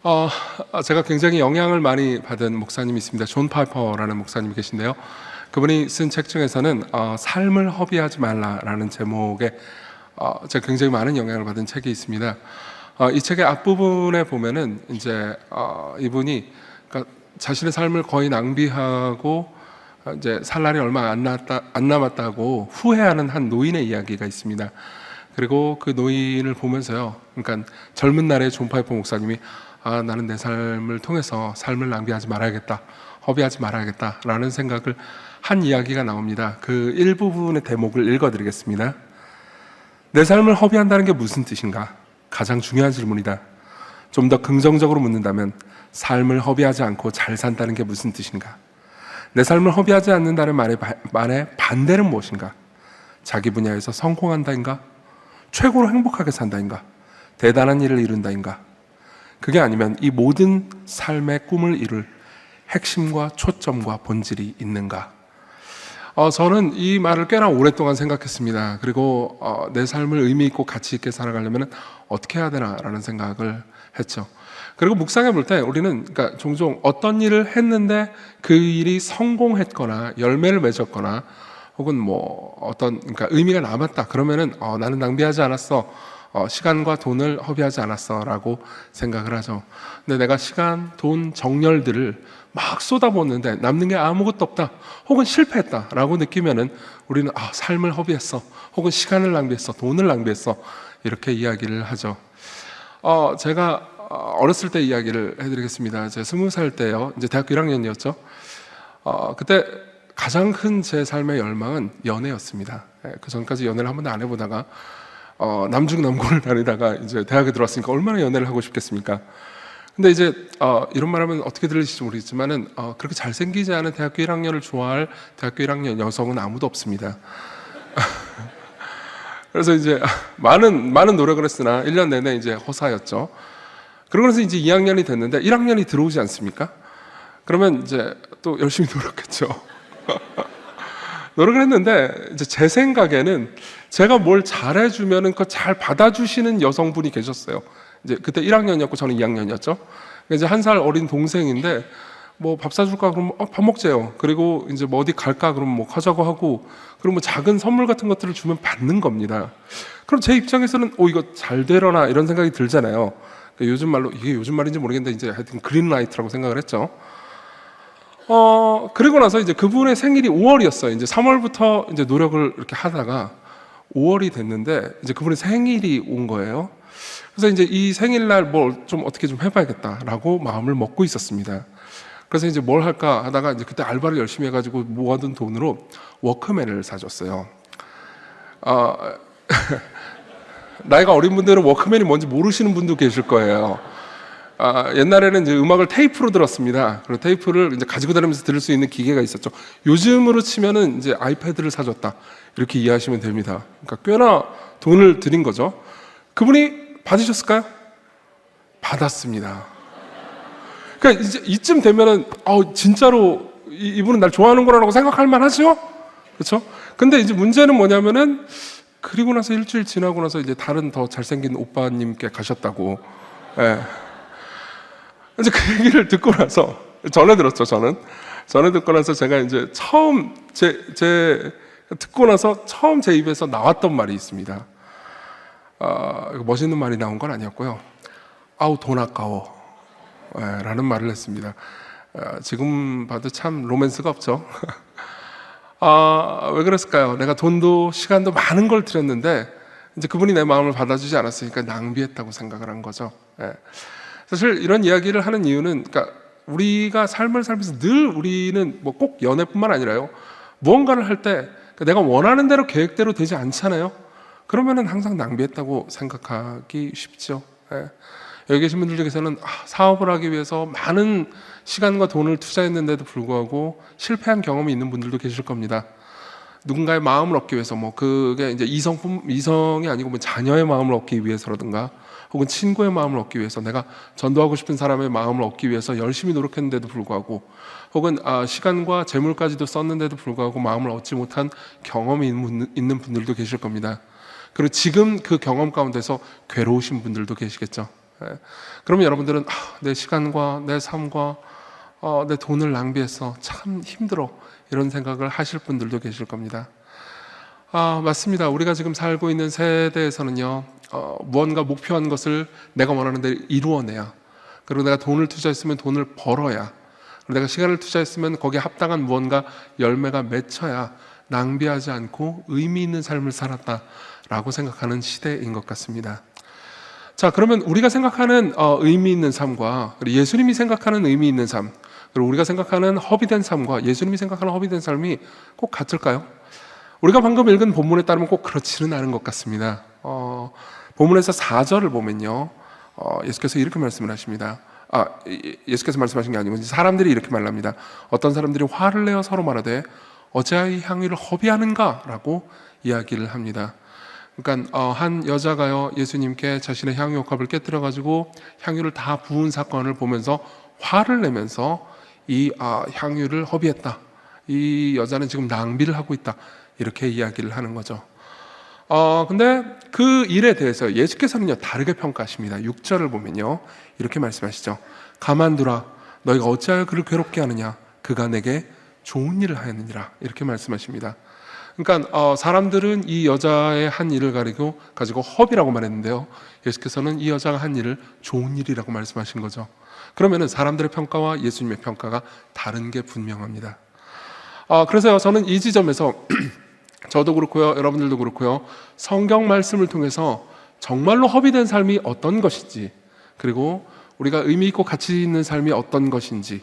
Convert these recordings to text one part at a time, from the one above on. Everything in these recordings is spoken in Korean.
어, 제가 굉장히 영향을 많이 받은 목사님이 있습니다. 존 파이퍼라는 목사님이 계신데요. 그분이 쓴 책 중에서는 삶을 허비하지 말라라는 제목의 제가 굉장히 많은 영향을 받은 책이 있습니다. 이 책의 앞부분에 보면은 이제 이분이 그러니까 자신의 삶을 거의 낭비하고 이제 살 날이 얼마 안 남았다고 후회하는 한 노인의 이야기가 있습니다. 그리고 그 노인을 보면서요, 그러니까 젊은 날에 존 파이퍼 목사님이 나는 내 삶을 통해서 삶을 낭비하지 말아야겠다, 허비하지 말아야겠다라는 생각을 한 이야기가 나옵니다. 그 일부분의 대목을 읽어드리겠습니다. 내 삶을 허비한다는 게 무슨 뜻인가? 가장 중요한 질문이다. 좀 더 긍정적으로 묻는다면 삶을 허비하지 않고 잘 산다는 게 무슨 뜻인가? 내 삶을 허비하지 않는다는 말의 반대는 무엇인가? 자기 분야에서 성공한다인가? 최고로 행복하게 산다인가? 대단한 일을 이룬다인가? 그게 아니면 이 모든 삶의 꿈을 이룰 핵심과 초점과 본질이 있는가? 저는 이 말을 꽤나 오랫동안 생각했습니다. 그리고 내 삶을 의미 있고 가치 있게 살아가려면 어떻게 해야 되나라는 생각을 했죠. 그리고 묵상해 볼 때 우리는 그러니까 종종 어떤 일을 했는데 그 일이 성공했거나 열매를 맺었거나 혹은 뭐 그러니까 의미가 남았다 그러면은 나는 낭비하지 않았어, 시간과 돈을 허비하지 않았어라고 생각을 하죠. 근데 내가 시간, 돈, 정열들을 막 쏟아붓는데 남는 게 아무것도 없다, 혹은 실패했다라고 느끼면은 우리는 삶을 허비했어, 혹은 시간을 낭비했어, 돈을 낭비했어, 이렇게 이야기를 하죠. 제가 어렸을 때 이야기를 해드리겠습니다. 제가 20살 때요, 이제 대학교 1학년이었죠. 그때 가장 큰 제 삶의 열망은 연애였습니다. 그 전까지 연애를 한 번도 안 해보다가 남중남고를 다니다가 이제 대학에 들어왔으니까 얼마나 연애를 하고 싶겠습니까? 근데 이제 이런 말하면 어떻게 들리실지 모르겠지만은 그렇게 잘생기지 않은 대학교 1학년을 좋아할 대학교 1학년 여성은 아무도 없습니다. 그래서 이제 많은 노력을 했으나 1년 내내 이제 허사였죠. 그러고 나서 이제 2학년이 됐는데 1학년이 들어오지 않습니까? 그러면 이제 또 열심히 노력했죠. 노력을 했는데 이제 제 생각에는 제가 뭘 잘해주면은 그거 잘 받아주시는 여성분이 계셨어요. 이제 그때 1학년이었고 저는 2학년이었죠. 이제 1살 어린 동생인데 뭐 밥 사줄까 그러면 밥 먹재요. 그리고 이제 뭐 어디 갈까 그러면 뭐 가자고 하고, 그리고 뭐 작은 선물 같은 것들을 주면 받는 겁니다. 그럼 제 입장에서는 이거 잘 되려나 이런 생각이 들잖아요. 그러니까 요즘 말로, 이게 요즘 말인지 모르겠는데 이제 하여튼 그린라이트라고 생각을 했죠. 그리고 나서 이제 그분의 생일이 5월이었어요. 이제 3월부터 이제 노력을 이렇게 하다가 5월이 됐는데 이제 그분의 생일이 온 거예요. 그래서 이제 이 생일날 뭘 좀 어떻게 좀 해봐야겠다라고 마음을 먹고 있었습니다. 그래서 이제 뭘 할까 하다가 이제 그때 알바를 열심히 해가지고 모아둔 돈으로 워크맨을 사줬어요. 나이가 어린 분들은 워크맨이 뭔지 모르시는 분도 계실 거예요. 옛날에는 이제 음악을 테이프로 들었습니다. 그리고 테이프를 이제 가지고 다니면서 들을 수 있는 기계가 있었죠. 요즘으로 치면은 이제 아이패드를 사줬다, 이렇게 이해하시면 됩니다. 그러니까 꽤나 돈을 들인 거죠. 그분이 받으셨을까요? 받았습니다. 그러니까 이제 이쯤 되면은 진짜로 이분은 날 좋아하는구나라고 생각할 만하죠. 그렇죠? 근데 이제 문제는 뭐냐면은 그리고 나서 일주일 지나고 나서 이제 다른 더 잘생긴 오빠님께 가셨다고. 예. 이제 그 얘기를 듣고 나서 전에 들었죠. 전에 듣고 나서 제가 이제 처음 듣고 나서 처음 제 입에서 나왔던 말이 있습니다. 멋있는 말이 나온 건 아니었고요. 돈 아까워, 라는 말을 했습니다. 지금 봐도 참 로맨스가 없죠. 왜 그랬을까요? 내가 돈도 시간도 많은 걸 들였는데 이제 그분이 내 마음을 받아주지 않았으니까 낭비했다고 생각을 한 거죠. 사실 이런 이야기를 하는 이유는, 그러니까 우리가 삶을 살면서 늘 우리는 뭐 꼭 연애뿐만 아니라요, 무언가를 할 때 내가 원하는 대로 계획대로 되지 않잖아요. 그러면은 항상 낭비했다고 생각하기 쉽죠. 여기 계신 분들 중에서는 사업을 하기 위해서 많은 시간과 돈을 투자했는데도 불구하고 실패한 경험이 있는 분들도 계실 겁니다. 누군가의 마음을 얻기 위해서, 뭐 그게 이제 이성이 아니고 뭐 자녀의 마음을 얻기 위해서라든가, 혹은 친구의 마음을 얻기 위해서, 내가 전도하고 싶은 사람의 마음을 얻기 위해서 열심히 노력했는데도 불구하고, 혹은 시간과 재물까지도 썼는데도 불구하고 마음을 얻지 못한 경험이 있는 분들도 계실 겁니다. 그리고 지금 그 경험 가운데서 괴로우신 분들도 계시겠죠. 예. 그러면 여러분들은 내 시간과 내 삶과 내 돈을 낭비해서 참 힘들어, 이런 생각을 하실 분들도 계실 겁니다. 맞습니다. 우리가 지금 살고 있는 세대에서는요, 무언가 목표한 것을 내가 원하는 데 이루어내야, 그리고 내가 돈을 투자했으면 돈을 벌어야, 그리고 내가 시간을 투자했으면 거기에 합당한 무언가 열매가 맺혀야 낭비하지 않고 의미 있는 삶을 살았다라고 생각하는 시대인 것 같습니다. 자, 그러면 우리가 생각하는 의미 있는 삶과 예수님이 생각하는 의미 있는 삶, 그리고 우리가 생각하는 허비된 삶과 예수님이 생각하는 허비된 삶이 꼭 같을까요? 우리가 방금 읽은 본문에 따르면 꼭 그렇지는 않은 것 같습니다. 본문에서 4절을 보면요, 예수께서 이렇게 말씀을 하십니다. 예수께서 말씀하신 게 아니고 사람들이 이렇게 말합니다. 어떤 사람들이 화를 내어 서로 말하되 어찌하여 이 향유를 허비하는가? 라고 이야기를 합니다. 그러니까 한 여자가요, 예수님께 자신의 향유 옥합을 깨뜨려 가지고 향유를 다 부은 사건을 보면서 화를 내면서 이 향유를 허비했다, 이 여자는 지금 낭비를 하고 있다, 이렇게 이야기를 하는 거죠. 근데 그 일에 대해서 예수께서는요, 다르게 평가하십니다. 6절을 보면요, 이렇게 말씀하시죠. 가만두라, 너희가 어찌하여 그를 괴롭게 하느냐? 그가 내게 좋은 일을 하였느니라, 이렇게 말씀하십니다. 그러니까 사람들은 이 여자의 한 일을 가지고 허비라고 말했는데요, 예수께서는 이 여자가 한 일을 좋은 일이라고 말씀하신 거죠. 그러면은 사람들의 평가와 예수님의 평가가 다른 게 분명합니다. 그래서 저는 이 지점에서 저도 그렇고요, 여러분들도 그렇고요, 성경 말씀을 통해서 정말로 허비된 삶이 어떤 것인지, 그리고 우리가 의미 있고 가치 있는 삶이 어떤 것인지,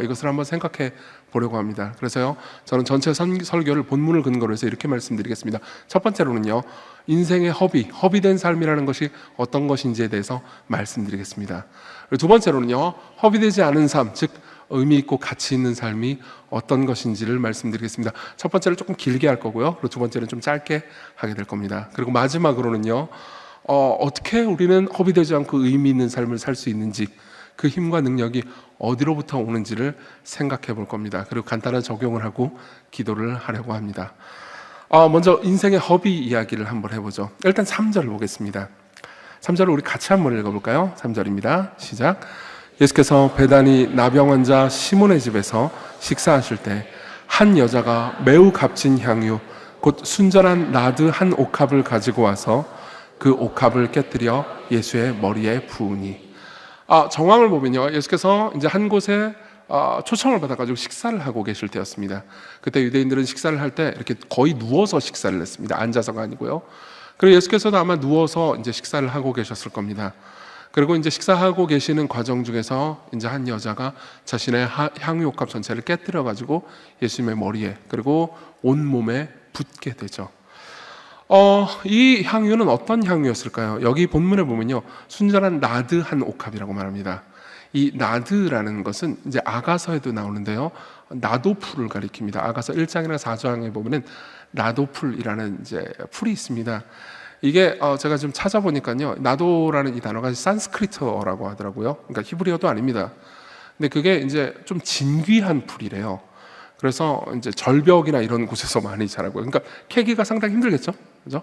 이것을 한번 생각해 보려고 합니다. 그래서요, 저는 전체 설교를 본문을 근거로 해서 이렇게 말씀드리겠습니다. 첫 번째로는요, 인생의 허비된 삶이라는 것이 어떤 것인지에 대해서 말씀드리겠습니다. 그리고 두 번째로는요, 허비되지 않은 삶, 즉 의미 있고 가치 있는 삶이 어떤 것인지를 말씀드리겠습니다. 첫 번째를 조금 길게 할 거고요, 그리고 두 번째는 좀 짧게 하게 될 겁니다. 그리고 마지막으로는요, 어떻게 우리는 허비되지 않고 의미 있는 삶을 살 수 있는지, 그 힘과 능력이 어디로부터 오는지를 생각해 볼 겁니다. 그리고 간단한 적용을 하고 기도를 하려고 합니다. 먼저 인생의 허비 이야기를 한번 해보죠. 일단 3절을 보겠습니다. 3절을 우리 같이 한번 읽어볼까요? 3절입니다. 시작. 예수께서 베다니 나병 환자 시몬의 집에서 식사하실 때 한 여자가 매우 값진 향유 곧 순전한 나드 한 옥합을 가지고 와서 그 옥합을 깨뜨려 예수의 머리에 부으니. 정황을 보면요, 예수께서 이제 한 곳에 초청을 받아가지고 식사를 하고 계실 때였습니다. 그때 유대인들은 식사를 할 때 이렇게 거의 누워서 식사를 했습니다. 앉아서가 아니고요. 그리고 예수께서도 아마 누워서 이제 식사를 하고 계셨을 겁니다. 그리고 이제 식사하고 계시는 과정 중에서 이제 한 여자가 자신의 향유 옥합 전체를 깨뜨려 가지고 예수님의 머리에 그리고 온 몸에 붓게 되죠. 이 향유는 어떤 향유였을까요? 여기 본문에 보면요, 순전한 나드 한 옥합이라고 말합니다. 이 나드라는 것은 이제 아가서에도 나오는데요, 나도풀을 가리킵니다. 아가서 1장이나 4장에 보면은 나도풀이라는 이제 풀이 있습니다. 이게 제가 좀 찾아보니까요, 나도라는 이 단어가 산스크리트어라고 하더라고요. 그러니까 히브리어도 아닙니다. 근데 그게 이제 좀 진귀한 풀이래요. 그래서 이제 절벽이나 이런 곳에서 많이 자라고요. 그러니까 캐기가 상당히 힘들겠죠, 그죠?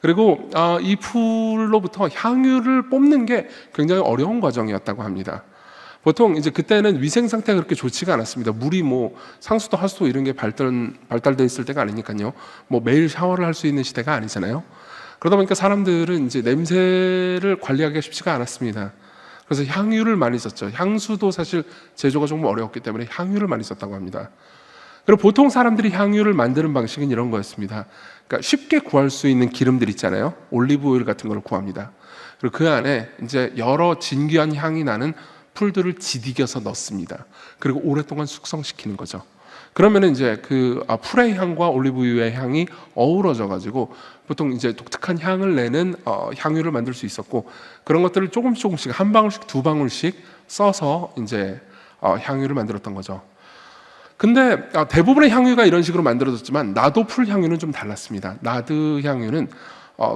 그리고 이 풀로부터 향유를 뽑는 게 굉장히 어려운 과정이었다고 합니다. 보통 이제 그때는 위생 상태가 그렇게 좋지가 않았습니다. 물이 뭐 상수도 하수도 이런 게 발달돼 있을 때가 아니니까요. 뭐 매일 샤워를 할 수 있는 시대가 아니잖아요. 그러다 보니까 사람들은 이제 냄새를 관리하기가 쉽지가 않았습니다. 그래서 향유를 많이 썼죠. 향수도 사실 제조가 조금 어려웠기 때문에 향유를 많이 썼다고 합니다. 그리고 보통 사람들이 향유를 만드는 방식은 이런 거였습니다. 그러니까 쉽게 구할 수 있는 기름들 있잖아요. 올리브 오일 같은 걸 구합니다. 그리고 그 안에 이제 여러 진귀한 향이 나는 풀들을 지디겨서 넣습니다. 그리고 오랫동안 숙성시키는 거죠. 그러면 이제 그 풀의 향과 올리브유의 향이 어우러져 가지고 보통 이제 독특한 향을 내는 향유를 만들 수 있었고, 그런 것들을 조금씩 한 방울씩 두 방울씩 써서 이제 향유를 만들었던 거죠. 근데 대부분의 향유가 이런 식으로 만들어졌지만 나도풀 향유는 좀 달랐습니다. 나드 향유는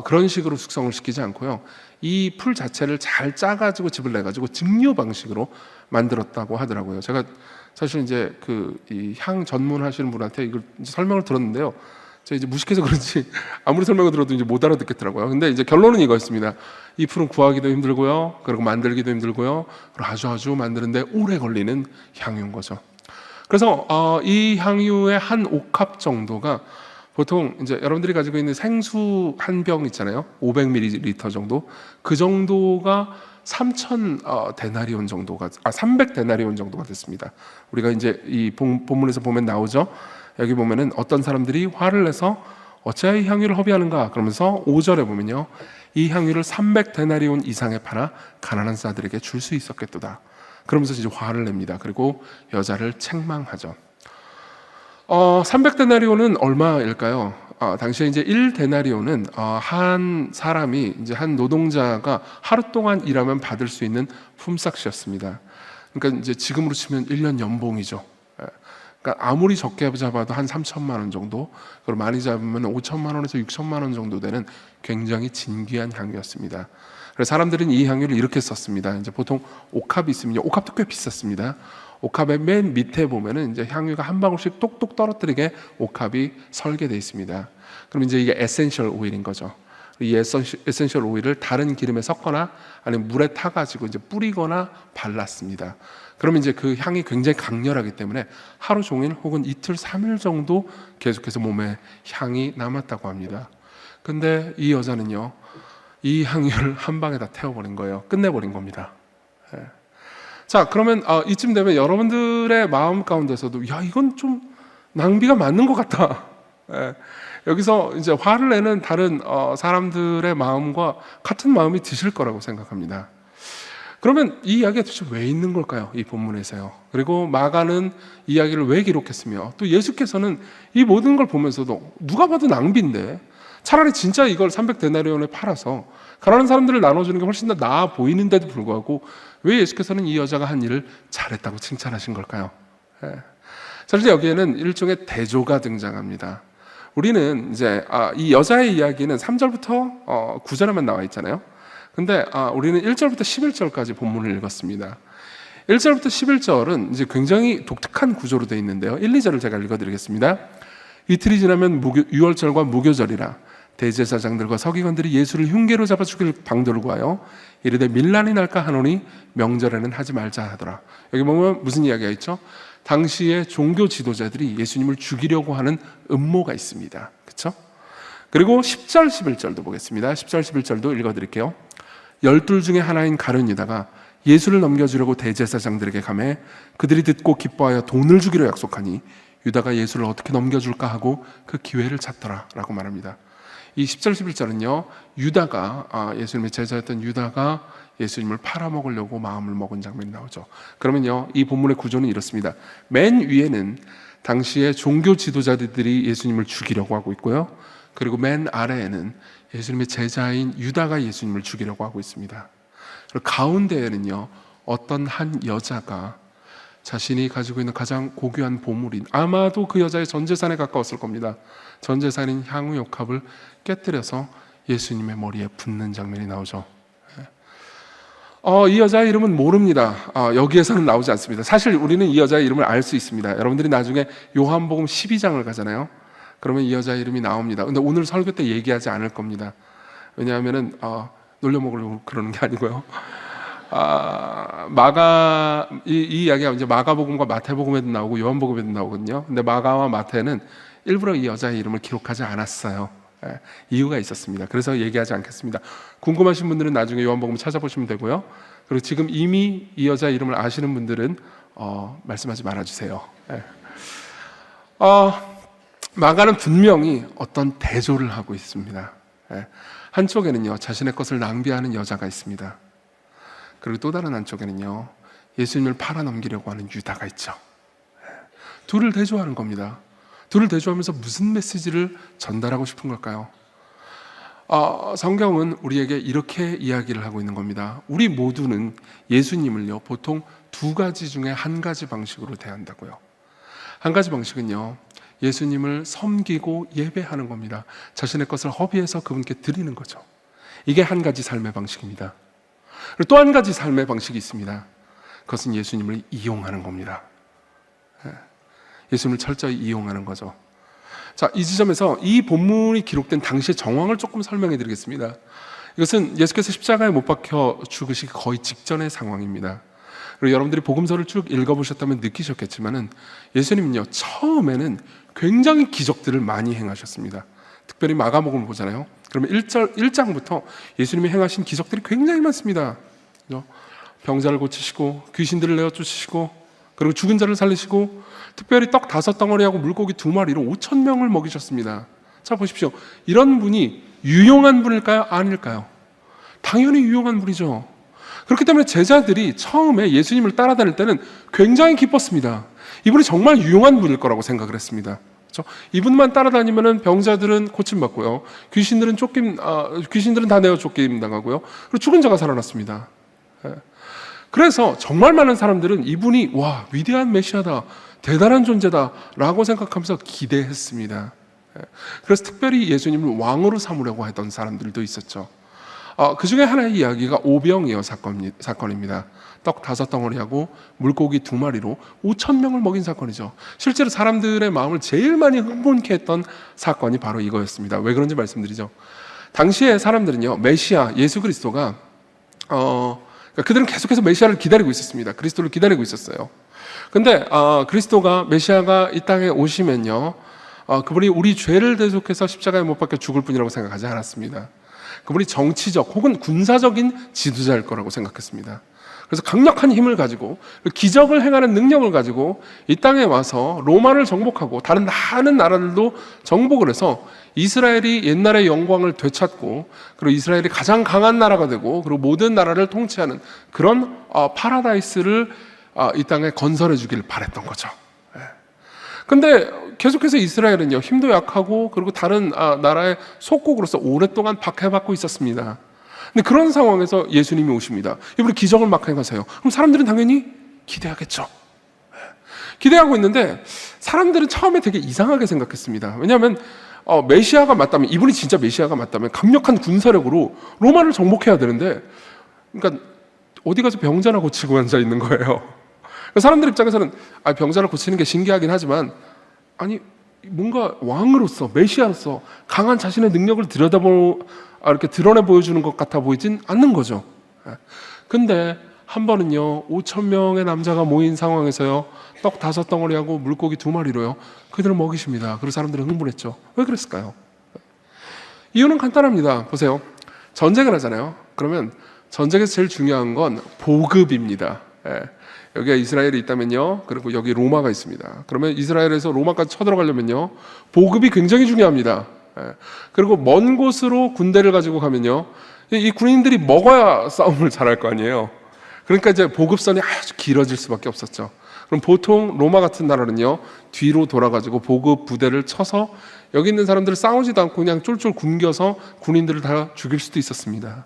그런 식으로 숙성을 시키지 않고요, 이 풀 자체를 잘 짜가지고 즙을 내가지고 증류 방식으로 만들었다고 하더라고요. 제가 사실 이제 그 이 향 전문하시는 분한테 이걸 설명을 들었는데요, 제가 이제 무식해서 그런지 아무리 설명을 들어도 이제 못 알아듣겠더라고요. 근데 이제 결론은 이거였습니다. 이 풀은 구하기도 힘들고요, 그리고 만들기도 힘들고요, 그리고 아주 만드는데 오래 걸리는 향유인 거죠. 그래서 이 향유의 한 옥합 정도가 보통 이제 여러분들이 가지고 있는 생수 한 병 있잖아요, 500ml 정도, 그 정도가 3,000데나리온 정도가 300데나리온 정도가 됐습니다. 우리가 이제 이 본문에서 보면 나오죠. 여기 보면은 어떤 사람들이 화를 내서 어찌하여 이 향유를 허비하는가 그러면서 5절에 보면요, 이 향유를 300데나리온 이상에 팔아 가난한 자들에게 줄 수 있었겠도다 그러면서 이제 화를 냅니다. 그리고 여자를 책망하죠. 300데나리온은 얼마일까요? 당시에 이제 1데나리온은 한 사람이 이제 한 노동자가 하루 동안 일하면 받을 수 있는 품삯이었습니다. 그러니까 이제 지금으로 치면 1년 연봉이죠. 그러니까 아무리 적게 잡아도 한 3천만 원 정도, 그리고 많이 잡으면 5천만 원에서 6천만 원 정도 되는 굉장히 진귀한 향유였습니다. 그래서 사람들은 이 향유를 이렇게 썼습니다. 이제 보통 옥합이 있으면요, 옥합도 꽤 비쌌습니다. 옥합의 맨 밑에 보면은 이제 향유가 한 방울씩 똑똑 떨어뜨리게 옥합이 설계되어 있습니다. 그럼 이제 이게 에센셜 오일인 거죠. 이 에센셜 오일을 다른 기름에 섞거나 아니면 물에 타가지고 이제 뿌리거나 발랐습니다. 그러면 이제 그 향이 굉장히 강렬하기 때문에 하루 종일 혹은 이틀, 3일 정도 계속해서 몸에 향이 남았다고 합니다. 근데 이 여자는요, 이 향유를 한 방에 다 태워버린 거예요. 끝내버린 겁니다. 자, 그러면 이쯤 되면 여러분들의 마음 가운데서도 야, 이건 좀 낭비가 맞는 것 같다. 여기서 이제 화를 내는 다른 사람들의 마음과 같은 마음이 드실 거라고 생각합니다. 그러면 이 이야기가 도대체 왜 있는 걸까요? 이 본문에서요. 그리고 마가는 이야기를 왜 기록했으며 또 예수께서는 이 모든 걸 보면서도 누가 봐도 낭비인데 차라리 진짜 이걸 300데나리온에 팔아서 가난한 사람들을 나눠주는 게 훨씬 더 나아 보이는데도 불구하고 왜 예수께서는 이 여자가 한 일을 잘했다고 칭찬하신 걸까요? 사실 여기에는 일종의 대조가 등장합니다. 우리는 이제 이 여자의 이야기는 3절부터 9절에만 나와 있잖아요. 근데 우리는 1절부터 11절까지 본문을 읽었습니다. 1절부터 11절은 이제 굉장히 독특한 구조로 되어 있는데요. 1, 2절을 제가 읽어드리겠습니다. 이틀이 지나면 유월절과 무교절이라 대제사장들과 서기관들이 예수를 흉계로 잡아 죽일 방도를 구하여 이르되 밀란이 날까 하노니 명절에는 하지 말자 하더라. 여기 보면 무슨 이야기가 있죠? 당시에 종교 지도자들이 예수님을 죽이려고 하는 음모가 있습니다. 그렇죠? 그리고 10절, 11절도 보겠습니다. 10절, 11절도 읽어드릴게요. 12 중에 하나인 가룟 유다가 예수를 넘겨주려고 대제사장들에게 가매 그들이 듣고 기뻐하여 돈을 주기로 약속하니 유다가 예수를 어떻게 넘겨줄까 하고 그 기회를 찾더라 라고 말합니다. 이 10절, 11절은요, 유다가 예수님의 제자였던 유다가 예수님을 팔아먹으려고 마음을 먹은 장면이 나오죠. 그러면요, 이 본문의 구조는 이렇습니다. 맨 위에는 당시의 종교 지도자들이 예수님을 죽이려고 하고 있고요, 그리고 맨 아래에는 예수님의 제자인 유다가 예수님을 죽이려고 하고 있습니다. 그리고 가운데에는요, 어떤 한 여자가 자신이 가지고 있는 가장 고귀한 보물인, 아마도 그 여자의 전 재산에 가까웠을 겁니다. 전 재산인 향유옥합을 깨뜨려서 예수님의 머리에 붓는 장면이 나오죠. 이 여자의 이름은 모릅니다. 여기에서는 나오지 않습니다. 사실 우리는 이 여자의 이름을 알 수 있습니다. 여러분들이 나중에 요한복음 12장을 가잖아요. 그러면 이 여자의 이름이 나옵니다. 근데 오늘 설교 때 얘기하지 않을 겁니다. 왜냐하면은 놀려먹으려고 그러는 게 아니고요. 이 이야기가 이제 마가복음과 마태복음에도 나오고 요한복음에도 나오거든요. 근데 마가와 마태는 일부러 이 여자의 이름을 기록하지 않았어요. 이유가 있었습니다. 그래서 얘기하지 않겠습니다. 궁금하신 분들은 나중에 요한복음 찾아보시면 되고요. 그리고 지금 이미 이 여자 이름을 아시는 분들은 말씀하지 말아주세요. 마가는 분명히 어떤 대조를 하고 있습니다. 한쪽에는요, 자신의 것을 낭비하는 여자가 있습니다. 그리고 또 다른 한쪽에는요, 예수님을 팔아넘기려고 하는 유다가 있죠. 둘을 대조하는 겁니다. 둘을 대조하면서 무슨 메시지를 전달하고 싶은 걸까요? 성경은 우리에게 이렇게 이야기를 하고 있는 겁니다. 우리 모두는 예수님을요, 보통 두 가지 중에 한 가지 방식으로 대한다고요. 한 가지 방식은요, 예수님을 섬기고 예배하는 겁니다. 자신의 것을 허비해서 그분께 드리는 거죠. 이게 한 가지 삶의 방식입니다. 그리고 또 한 가지 삶의 방식이 있습니다. 그것은 예수님을 이용하는 겁니다. 예수님을 철저히 이용하는 거죠. 자, 이 지점에서 이 본문이 기록된 당시의 정황을 조금 설명해 드리겠습니다. 이것은 예수께서 십자가에 못 박혀 죽으시기 거의 직전의 상황입니다. 그리고 여러분들이 복음서를 쭉 읽어보셨다면 느끼셨겠지만은 예수님은요, 처음에는 굉장히 기적들을 많이 행하셨습니다. 특별히 마가복음을 보잖아요. 그러면 1장부터 예수님이 행하신 기적들이 굉장히 많습니다. 병자를 고치시고, 귀신들을 내어쫓으시고, 그리고 죽은 자를 살리시고, 특별히 떡 5덩어리하고 물고기 2마리로 5,000명을 먹이셨습니다. 자, 보십시오. 이런 분이 유용한 분일까요? 아닐까요? 당연히 유용한 분이죠. 그렇기 때문에 제자들이 처음에 예수님을 따라다닐 때는 굉장히 기뻤습니다. 이분이 정말 유용한 분일 거라고 생각을 했습니다. 그렇죠? 이분만 따라다니면은 병자들은 고침받고요, 귀신들은 다 내어 쫓김 당하고요, 그리고 죽은 자가 살아났습니다. 그래서 정말 많은 사람들은 이분이 와, 위대한 메시아다, 대단한 존재다라고 생각하면서 기대했습니다. 그래서 특별히 예수님을 왕으로 삼으려고 했던 사람들도 있었죠. 그 중에 하나의 이야기가 오병이어 사건입니다. 떡 5덩어리하고 물고기 2마리로 5,000명을 먹인 사건이죠. 실제로 사람들의 마음을 제일 많이 흥분케 했던 사건이 바로 이거였습니다. 왜 그런지 말씀드리죠. 당시에 사람들은요, 메시아 예수 그리스도가 그들은 계속해서 메시아를 기다리고 있었습니다. 그리스도를 기다리고 있었어요. 근데 그리스도가, 메시아가 이 땅에 오시면요, 그분이 우리 죄를 대속해서 십자가에 못 박혀 죽을 뿐이라고 생각하지 않았습니다. 그분이 정치적 혹은 군사적인 지도자일 거라고 생각했습니다. 그래서 강력한 힘을 가지고, 기적을 행하는 능력을 가지고 이 땅에 와서 로마를 정복하고 다른 많은 나라들도 정복을 해서 이스라엘이 옛날의 영광을 되찾고, 그리고 이스라엘이 가장 강한 나라가 되고, 그리고 모든 나라를 통치하는 그런 파라다이스를 이 땅에 건설해 주길 바랬던 거죠. 근데 계속해서 이스라엘은요, 힘도 약하고, 그리고 다른 나라의 속국으로서 오랫동안 박해받고 있었습니다. 근데 그런 상황에서 예수님이 오십니다. 이분이 기적을 막 행하세요. 그럼 사람들은 당연히 기대하겠죠. 기대하고 있는데 사람들은 처음에 되게 이상하게 생각했습니다. 왜냐하면 메시아가 맞다면, 이분이 진짜 메시아가 맞다면 강력한 군사력으로 로마를 정복해야 되는데, 그러니까 어디 가서 병자나 고치고 앉아 있는 거예요. 사람들 입장에서는 병자를 고치는 게 신기하긴 하지만, 아니 뭔가 왕으로서, 메시아로서 강한 자신의 능력을 이렇게 드러내 보여주는 것 같아 보이진 않는 거죠. 근데 한 번은요, 5,000명의 남자가 모인 상황에서요, 떡 5덩어리하고 물고기 2마리로요 그들을 먹이십니다. 그리고 사람들은 흥분했죠. 왜 그랬을까요? 이유는 간단합니다. 보세요. 전쟁을 하잖아요. 그러면 전쟁에서 제일 중요한 건 보급입니다. 여기가 이스라엘이 있다면요, 그리고 여기 로마가 있습니다. 그러면 이스라엘에서 로마까지 쳐들어가려면요, 보급이 굉장히 중요합니다. 그리고 먼 곳으로 군대를 가지고 가면요, 이 군인들이 먹어야 싸움을 잘할 거 아니에요. 그러니까 이제 보급선이 아주 길어질 수밖에 없었죠. 그럼 보통 로마 같은 나라는요, 뒤로 돌아가지고 보급 부대를 쳐서 여기 있는 사람들을 싸우지도 않고 그냥 쫄쫄 굶겨서 군인들을 다 죽일 수도 있었습니다.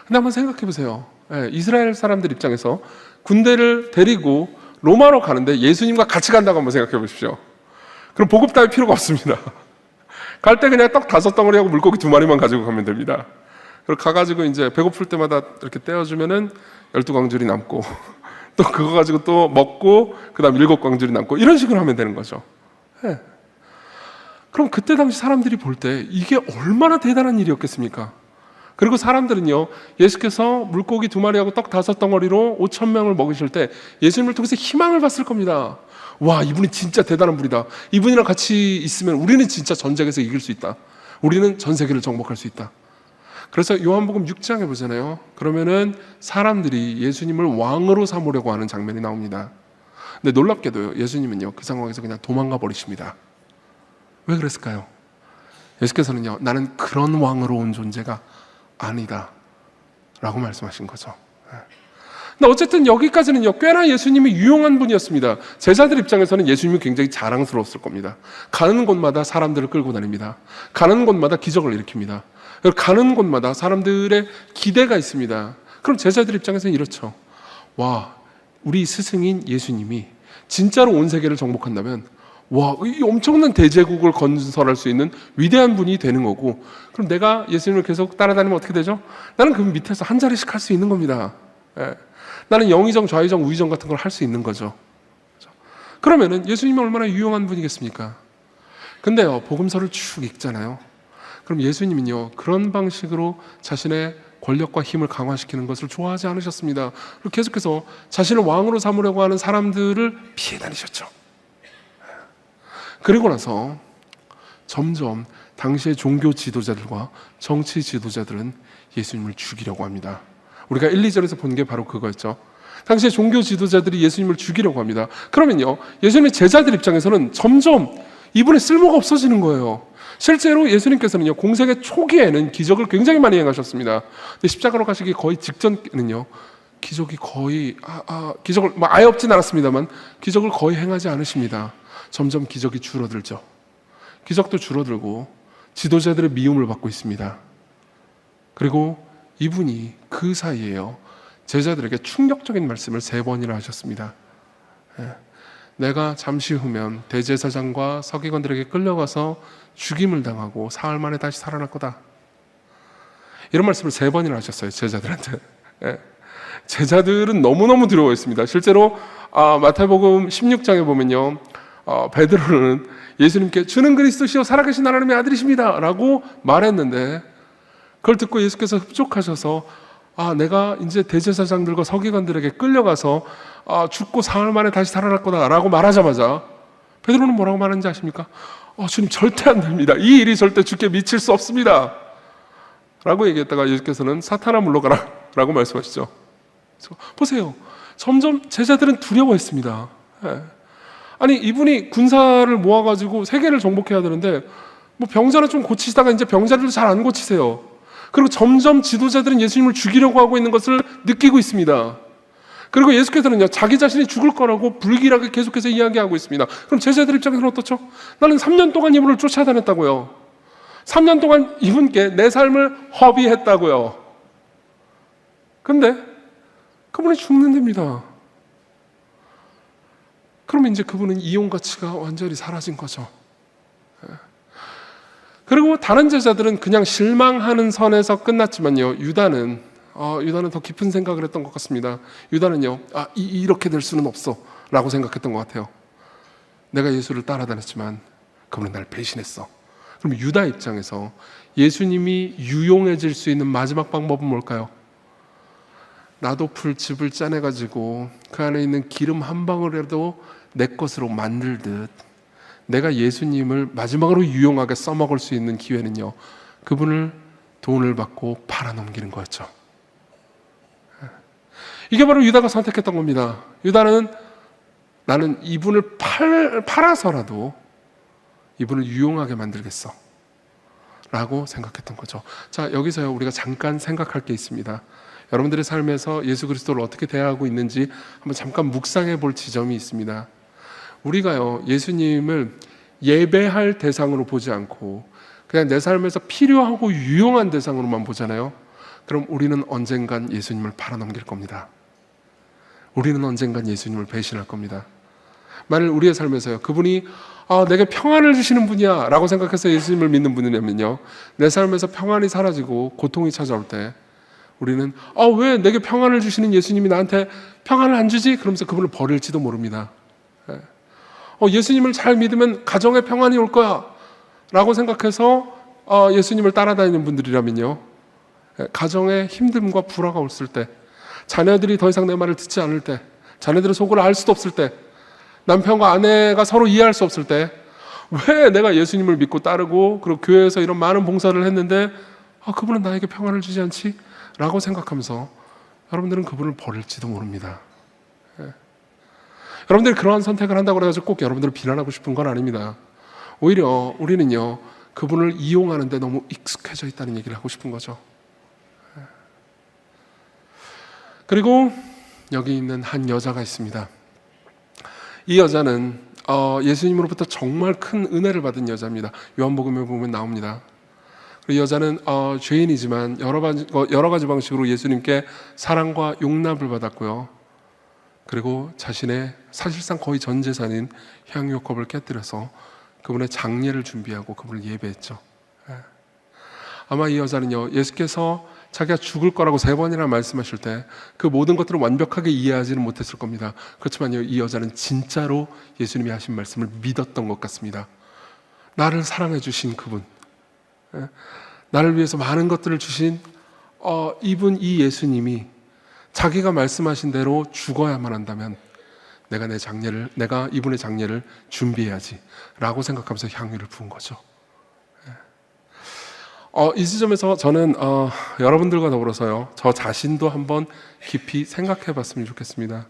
근데 한번 생각해 보세요. 이스라엘 사람들 입장에서 군대를 데리고 로마로 가는데 예수님과 같이 간다고 한번 생각해 보십시오. 그럼 보급 따위 필요가 없습니다. 갈 때 그냥 떡 5덩어리하고 물고기 2마리만 가지고 가면 됩니다. 그리고 가가지고 이제 배고플 때마다 이렇게 떼어주면은 12광줄이 남고, 또 그거 가지고 또 먹고, 그 다음 7광줄이 남고, 이런 식으로 하면 되는 거죠. 그럼 그때 당시 사람들이 볼 때 이게 얼마나 대단한 일이었겠습니까? 그리고 사람들은요, 예수께서 물고기 2마리하고 떡 5덩어리로 5,000명을 먹이실 때 예수님을 통해서 희망을 봤을 겁니다. 와, 이분이 진짜 대단한 분이다. 이분이랑 같이 있으면 우리는 진짜 전쟁에서 이길 수 있다. 우리는 전 세계를 정복할 수 있다. 그래서 요한복음 6장에 보잖아요. 그러면은 사람들이 예수님을 왕으로 삼으려고 하는 장면이 나옵니다. 근데 놀랍게도요, 예수님은요, 그 상황에서 그냥 도망가 버리십니다. 왜 그랬을까요? 예수께서는요, 나는 그런 왕으로 온 존재가 아니다 라고 말씀하신 거죠. 근데 어쨌든 여기까지는요, 꽤나 예수님이 유용한 분이었습니다. 제자들 입장에서는 예수님이 굉장히 자랑스러웠을 겁니다. 가는 곳마다 사람들을 끌고 다닙니다. 가는 곳마다 기적을 일으킵니다. 가는 곳마다 사람들의 기대가 있습니다. 그럼 제자들 입장에서는 이렇죠. 와, 우리 스승인 예수님이 진짜로 온 세계를 정복한다면, 와, 이 엄청난 대제국을 건설할 수 있는 위대한 분이 되는 거고, 그럼 내가 예수님을 계속 따라다니면 어떻게 되죠? 나는 그 밑에서 한 자리씩 할 수 있는 겁니다. 나는 영의정, 좌의정, 우의정 같은 걸 할 수 있는 거죠. 그러면은 예수님이 얼마나 유용한 분이겠습니까? 근데요, 복음서를 쭉 읽잖아요. 그럼 예수님은요, 그런 방식으로 자신의 권력과 힘을 강화시키는 것을 좋아하지 않으셨습니다. 그리고 계속해서 자신을 왕으로 삼으려고 하는 사람들을 피해 다니셨죠. 그리고 나서 점점 당시의 종교 지도자들과 정치 지도자들은 예수님을 죽이려고 합니다. 우리가 1, 2절에서 본 게 바로 그거였죠. 당시의 종교 지도자들이 예수님을 죽이려고 합니다. 그러면요, 예수님의 제자들 입장에서는 점점 이분의 쓸모가 없어지는 거예요. 실제로 예수님께서는요, 공생의 초기에는 기적을 굉장히 많이 행하셨습니다. 근데 십자가로 가시기 거의 직전에는요, 기적이 거의 기적을 아예 없진 않았습니다만 기적을 거의 행하지 않으십니다. 점점 기적이 줄어들죠. 기적도 줄어들고 지도자들의 미움을 받고 있습니다. 그리고 이분이 그 사이에요, 제자들에게 충격적인 말씀을 3번이나 하셨습니다. 내가 잠시 후면 대제사장과 서기관들에게 끌려가서 죽임을 당하고 사흘 만에 다시 살아날 거다. 이런 말씀을 3번이나 하셨어요, 제자들한테. 제자들은 너무너무 두려워했습니다. 실제로 마태복음 16장에 보면요, 베드로는 예수님께 주는 그리스도시요 살아계신 하나님의 아들이십니다 라고 말했는데, 그걸 듣고 예수께서 흡족하셔서 내가 이제 대제사장들과 서기관들에게 끌려가서 죽고 사흘 만에 다시 살아날 거다 라고 말하자마자 베드로는 뭐라고 말하는지 아십니까? 주님, 절대 안 됩니다. 이 일이 절대 주께 미칠 수 없습니다 라고 얘기했다가 예수께서는 사탄아 물러가라 라고 말씀하시죠. 보세요, 점점 제자들은 두려워했습니다. 아니, 이분이 군사를 모아가지고 세계를 정복해야 되는데 뭐 병자는 좀 고치시다가 이제 병자들도 잘 안 고치세요. 그리고 점점 지도자들은 예수님을 죽이려고 하고 있는 것을 느끼고 있습니다. 그리고 예수께서는요, 자기 자신이 죽을 거라고 불길하게 계속해서 이야기하고 있습니다. 그럼 제자들 입장에서는 어떻죠? 나는 3년 동안 이분을 쫓아다녔다고요. 3년 동안 이분께 내 삶을 허비했다고요. 근데 그분이 죽는답니다. 그러면 이제 그분은 이용 가치가 완전히 사라진 거죠. 그리고 다른 제자들은 그냥 실망하는 선에서 끝났지만요, 유다는 더 깊은 생각을 했던 것 같습니다. 유다는요, 이렇게 될 수는 없어 라고 생각했던 것 같아요. 내가 예수를 따라다녔지만 그분은 날 배신했어. 그럼 유다 입장에서 예수님이 유용해질 수 있는 마지막 방법은 뭘까요? 나도 풀집을 짜내가지고 그 안에 있는 기름 한 방울이라도 내 것으로 만들듯 내가 예수님을 마지막으로 유용하게 써먹을 수 있는 기회는요, 그분을 돈을 받고 팔아넘기는 거였죠. 이게 바로 유다가 선택했던 겁니다. 유다는 나는 이분을 팔아서라도 이분을 유용하게 만들겠어 라고 생각했던 거죠. 자, 여기서요, 우리가 잠깐 생각할 게 있습니다. 여러분들의 삶에서 예수 그리스도를 어떻게 대하고 있는지 한번 잠깐 묵상해 볼 지점이 있습니다. 우리가요, 예수님을 예배할 대상으로 보지 않고 그냥 내 삶에서 필요하고 유용한 대상으로만 보잖아요. 그럼 우리는 언젠간 예수님을 팔아넘길 겁니다. 우리는 언젠간 예수님을 배신할 겁니다. 만일 우리의 삶에서요, 그분이 내게 평안을 주시는 분이야 라고 생각해서 예수님을 믿는 분이라면요, 내 삶에서 평안이 사라지고 고통이 찾아올 때 우리는 왜 내게 평안을 주시는 예수님이 나한테 평안을 안 주지? 그러면서 그분을 버릴지도 모릅니다. 예수님을 잘 믿으면 가정에 평안이 올 거야 라고 생각해서 예수님을 따라다니는 분들이라면요, 가정에 힘듦과 불화가 올을 때, 자녀들이 더 이상 내 말을 듣지 않을 때, 자녀들의 속을 알 수도 없을 때, 남편과 아내가 서로 이해할 수 없을 때, 왜 내가 예수님을 믿고 따르고 그리고 교회에서 이런 많은 봉사를 했는데 그분은 나에게 평안을 주지 않지? 라고 생각하면서 여러분들은 그분을 버릴지도 모릅니다. 여러분들이 그러한 선택을 한다고 해서 꼭 여러분들을 비난하고 싶은 건 아닙니다. 오히려 우리는요, 그분을 이용하는 데 너무 익숙해져 있다는 얘기를 하고 싶은 거죠. 그리고 여기 있는 한 여자가 있습니다. 이 여자는 예수님으로부터 정말 큰 은혜를 받은 여자입니다. 요한복음에 보면 나옵니다. 이 여자는 죄인이지만 여러 가지 방식으로 예수님께 사랑과 용납을 받았고요. 그리고 자신의 사실상 거의 전 재산인 향유컵을 깨뜨려서 그분의 장례를 준비하고 그분을 예배했죠. 아마 이 여자는요, 예수께서 자기가 죽을 거라고 3번이나 말씀하실 때 그 모든 것들을 완벽하게 이해하지는 못했을 겁니다. 그렇지만요, 이 여자는 진짜로 예수님이 하신 말씀을 믿었던 것 같습니다. 나를 사랑해 주신 그분, 나를 위해서 많은 것들을 주신 이분, 이 예수님이 자기가 말씀하신 대로 죽어야만 한다면 내가 이분의 장례를 준비해야지 라고 생각하면서 향유를 부은 거죠. 이 지점에서 저는 여러분들과 더불어서요, 저 자신도 한번 깊이 생각해 봤으면 좋겠습니다.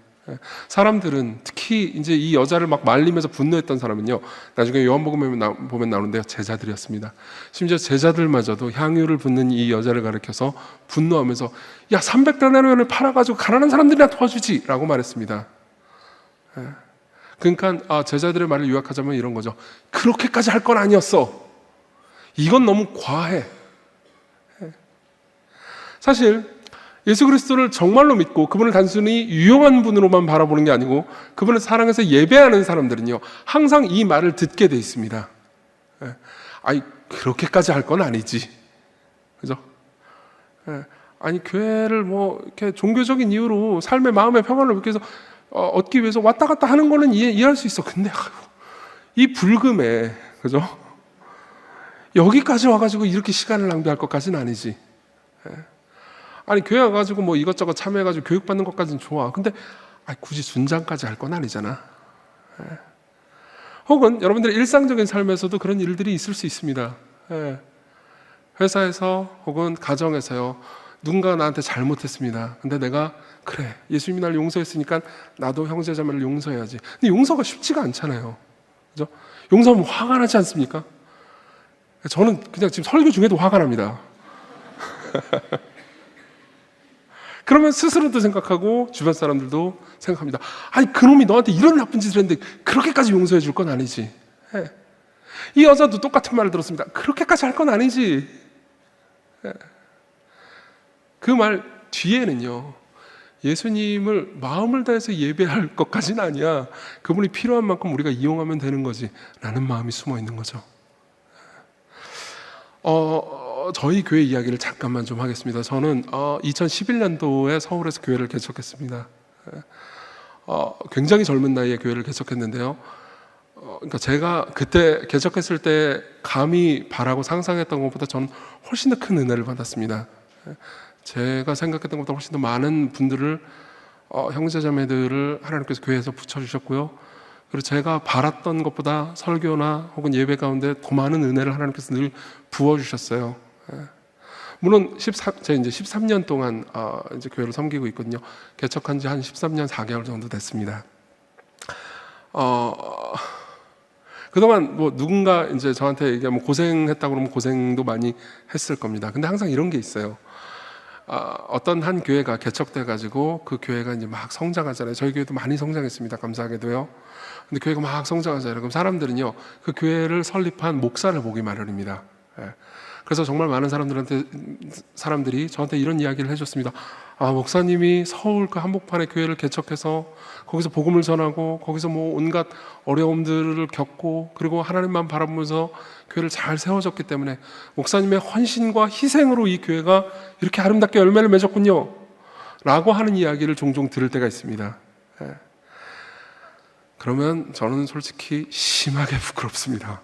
사람들은, 특히 이제 이 여자를 막 말리면서 분노했던 사람은요, 나중에 요한복음에 보면 나오는데요, 제자들이었습니다. 심지어 제자들마저도 향유를 붓는 이 여자를 가리켜서 분노하면서, 야, 300데나리온을 팔아가지고 가난한 사람들이나 도와주지 라고 말했습니다. 그러니까 제자들의 말을 요약하자면 이런 거죠. 그렇게까지 할 건 아니었어. 이건 너무 과해. 사실 예수 그리스도를 정말로 믿고 그분을 단순히 유용한 분으로만 바라보는 게 아니고 그분을 사랑해서 예배하는 사람들은요, 항상 이 말을 듣게 돼 있습니다. 아니, 그렇게까지 할 건 아니지. 그죠? 아니, 교회를 뭐 이렇게 종교적인 이유로 삶의 마음의 평안을 얻기 위해서 왔다 갔다 하는 거는 이해할 수 있어. 근데 이 불금에, 그죠? 여기까지 와가지고 이렇게 시간을 낭비할 것까지는 아니지. 아니, 교회 와가지고 뭐 이것저것 참여해가지고 교육받는 것까지는 좋아. 근데 굳이 순장까지 할 건 아니잖아. 혹은 여러분들의 일상적인 삶에서도 그런 일들이 있을 수 있습니다. 회사에서 혹은 가정에서요, 누군가 나한테 잘못했습니다. 근데 내가 그래, 예수님이 날 용서했으니까 나도 형제자매를 용서해야지. 근데 용서가 쉽지가 않잖아요. 그죠? 용서하면 화가 나지 않습니까? 저는 그냥 지금 설교 중에도 화가 납니다. 그러면 스스로도 생각하고 주변 사람들도 생각합니다. 아니, 그놈이 너한테 이런 나쁜 짓을 했는데 그렇게까지 용서해 줄 건 아니지. 이 여자도 똑같은 말을 들었습니다. 그렇게까지 할 건 아니지. 그 말 뒤에는요, 예수님을 마음을 다해서 예배할 것까지는 아니야. 그분이 필요한 만큼 우리가 이용하면 되는 거지 라는 마음이 숨어 있는 거죠. 저희 교회 이야기를 잠깐만 좀 하겠습니다. 저는 2011년도에 서울에서 교회를 개척했습니다. 굉장히 젊은 나이에 교회를 개척했는데요. 그러니까 제가 그때 개척했을 때 감히 바라고 상상했던 것보다 저는 훨씬 더 큰 은혜를 받았습니다. 제가 생각했던 것보다 훨씬 더 많은 분들을, 형제자매들을 하나님께서 교회에서 붙여주셨고요. 그리고 제가 바랐던 것보다 설교나 혹은 예배 가운데 더 많은 은혜를 하나님께서 늘 부어주셨어요. 물론 제가 이제 13년 동안 이제 교회를 섬기고 있거든요. 개척한 지 한 13년 4개월 정도 됐습니다. 그동안 뭐 누군가 이제 저한테 얘기하면 고생했다고 그러면 고생도 많이 했을 겁니다. 근데 항상 이런 게 있어요. 어떤 한 교회가 개척돼 가지고 그 교회가 이제 막 성장하잖아요. 저희 교회도 많이 성장했습니다. 감사하게도요. 근데 교회가 막 성장하잖아요. 그럼 사람들은요, 그 교회를 설립한 목사를 보기 마련입니다. 그래서 정말 많은 사람들이 저한테 이런 이야기를 해줬습니다. 목사님이 서울 그 한복판에 교회를 개척해서 거기서 복음을 전하고 거기서 뭐 온갖 어려움들을 겪고 그리고 하나님만 바라보면서 교회를 잘 세워졌기 때문에 목사님의 헌신과 희생으로 이 교회가 이렇게 아름답게 열매를 맺었군요 라고 하는 이야기를 종종 들을 때가 있습니다. 그러면 저는 솔직히 심하게 부끄럽습니다.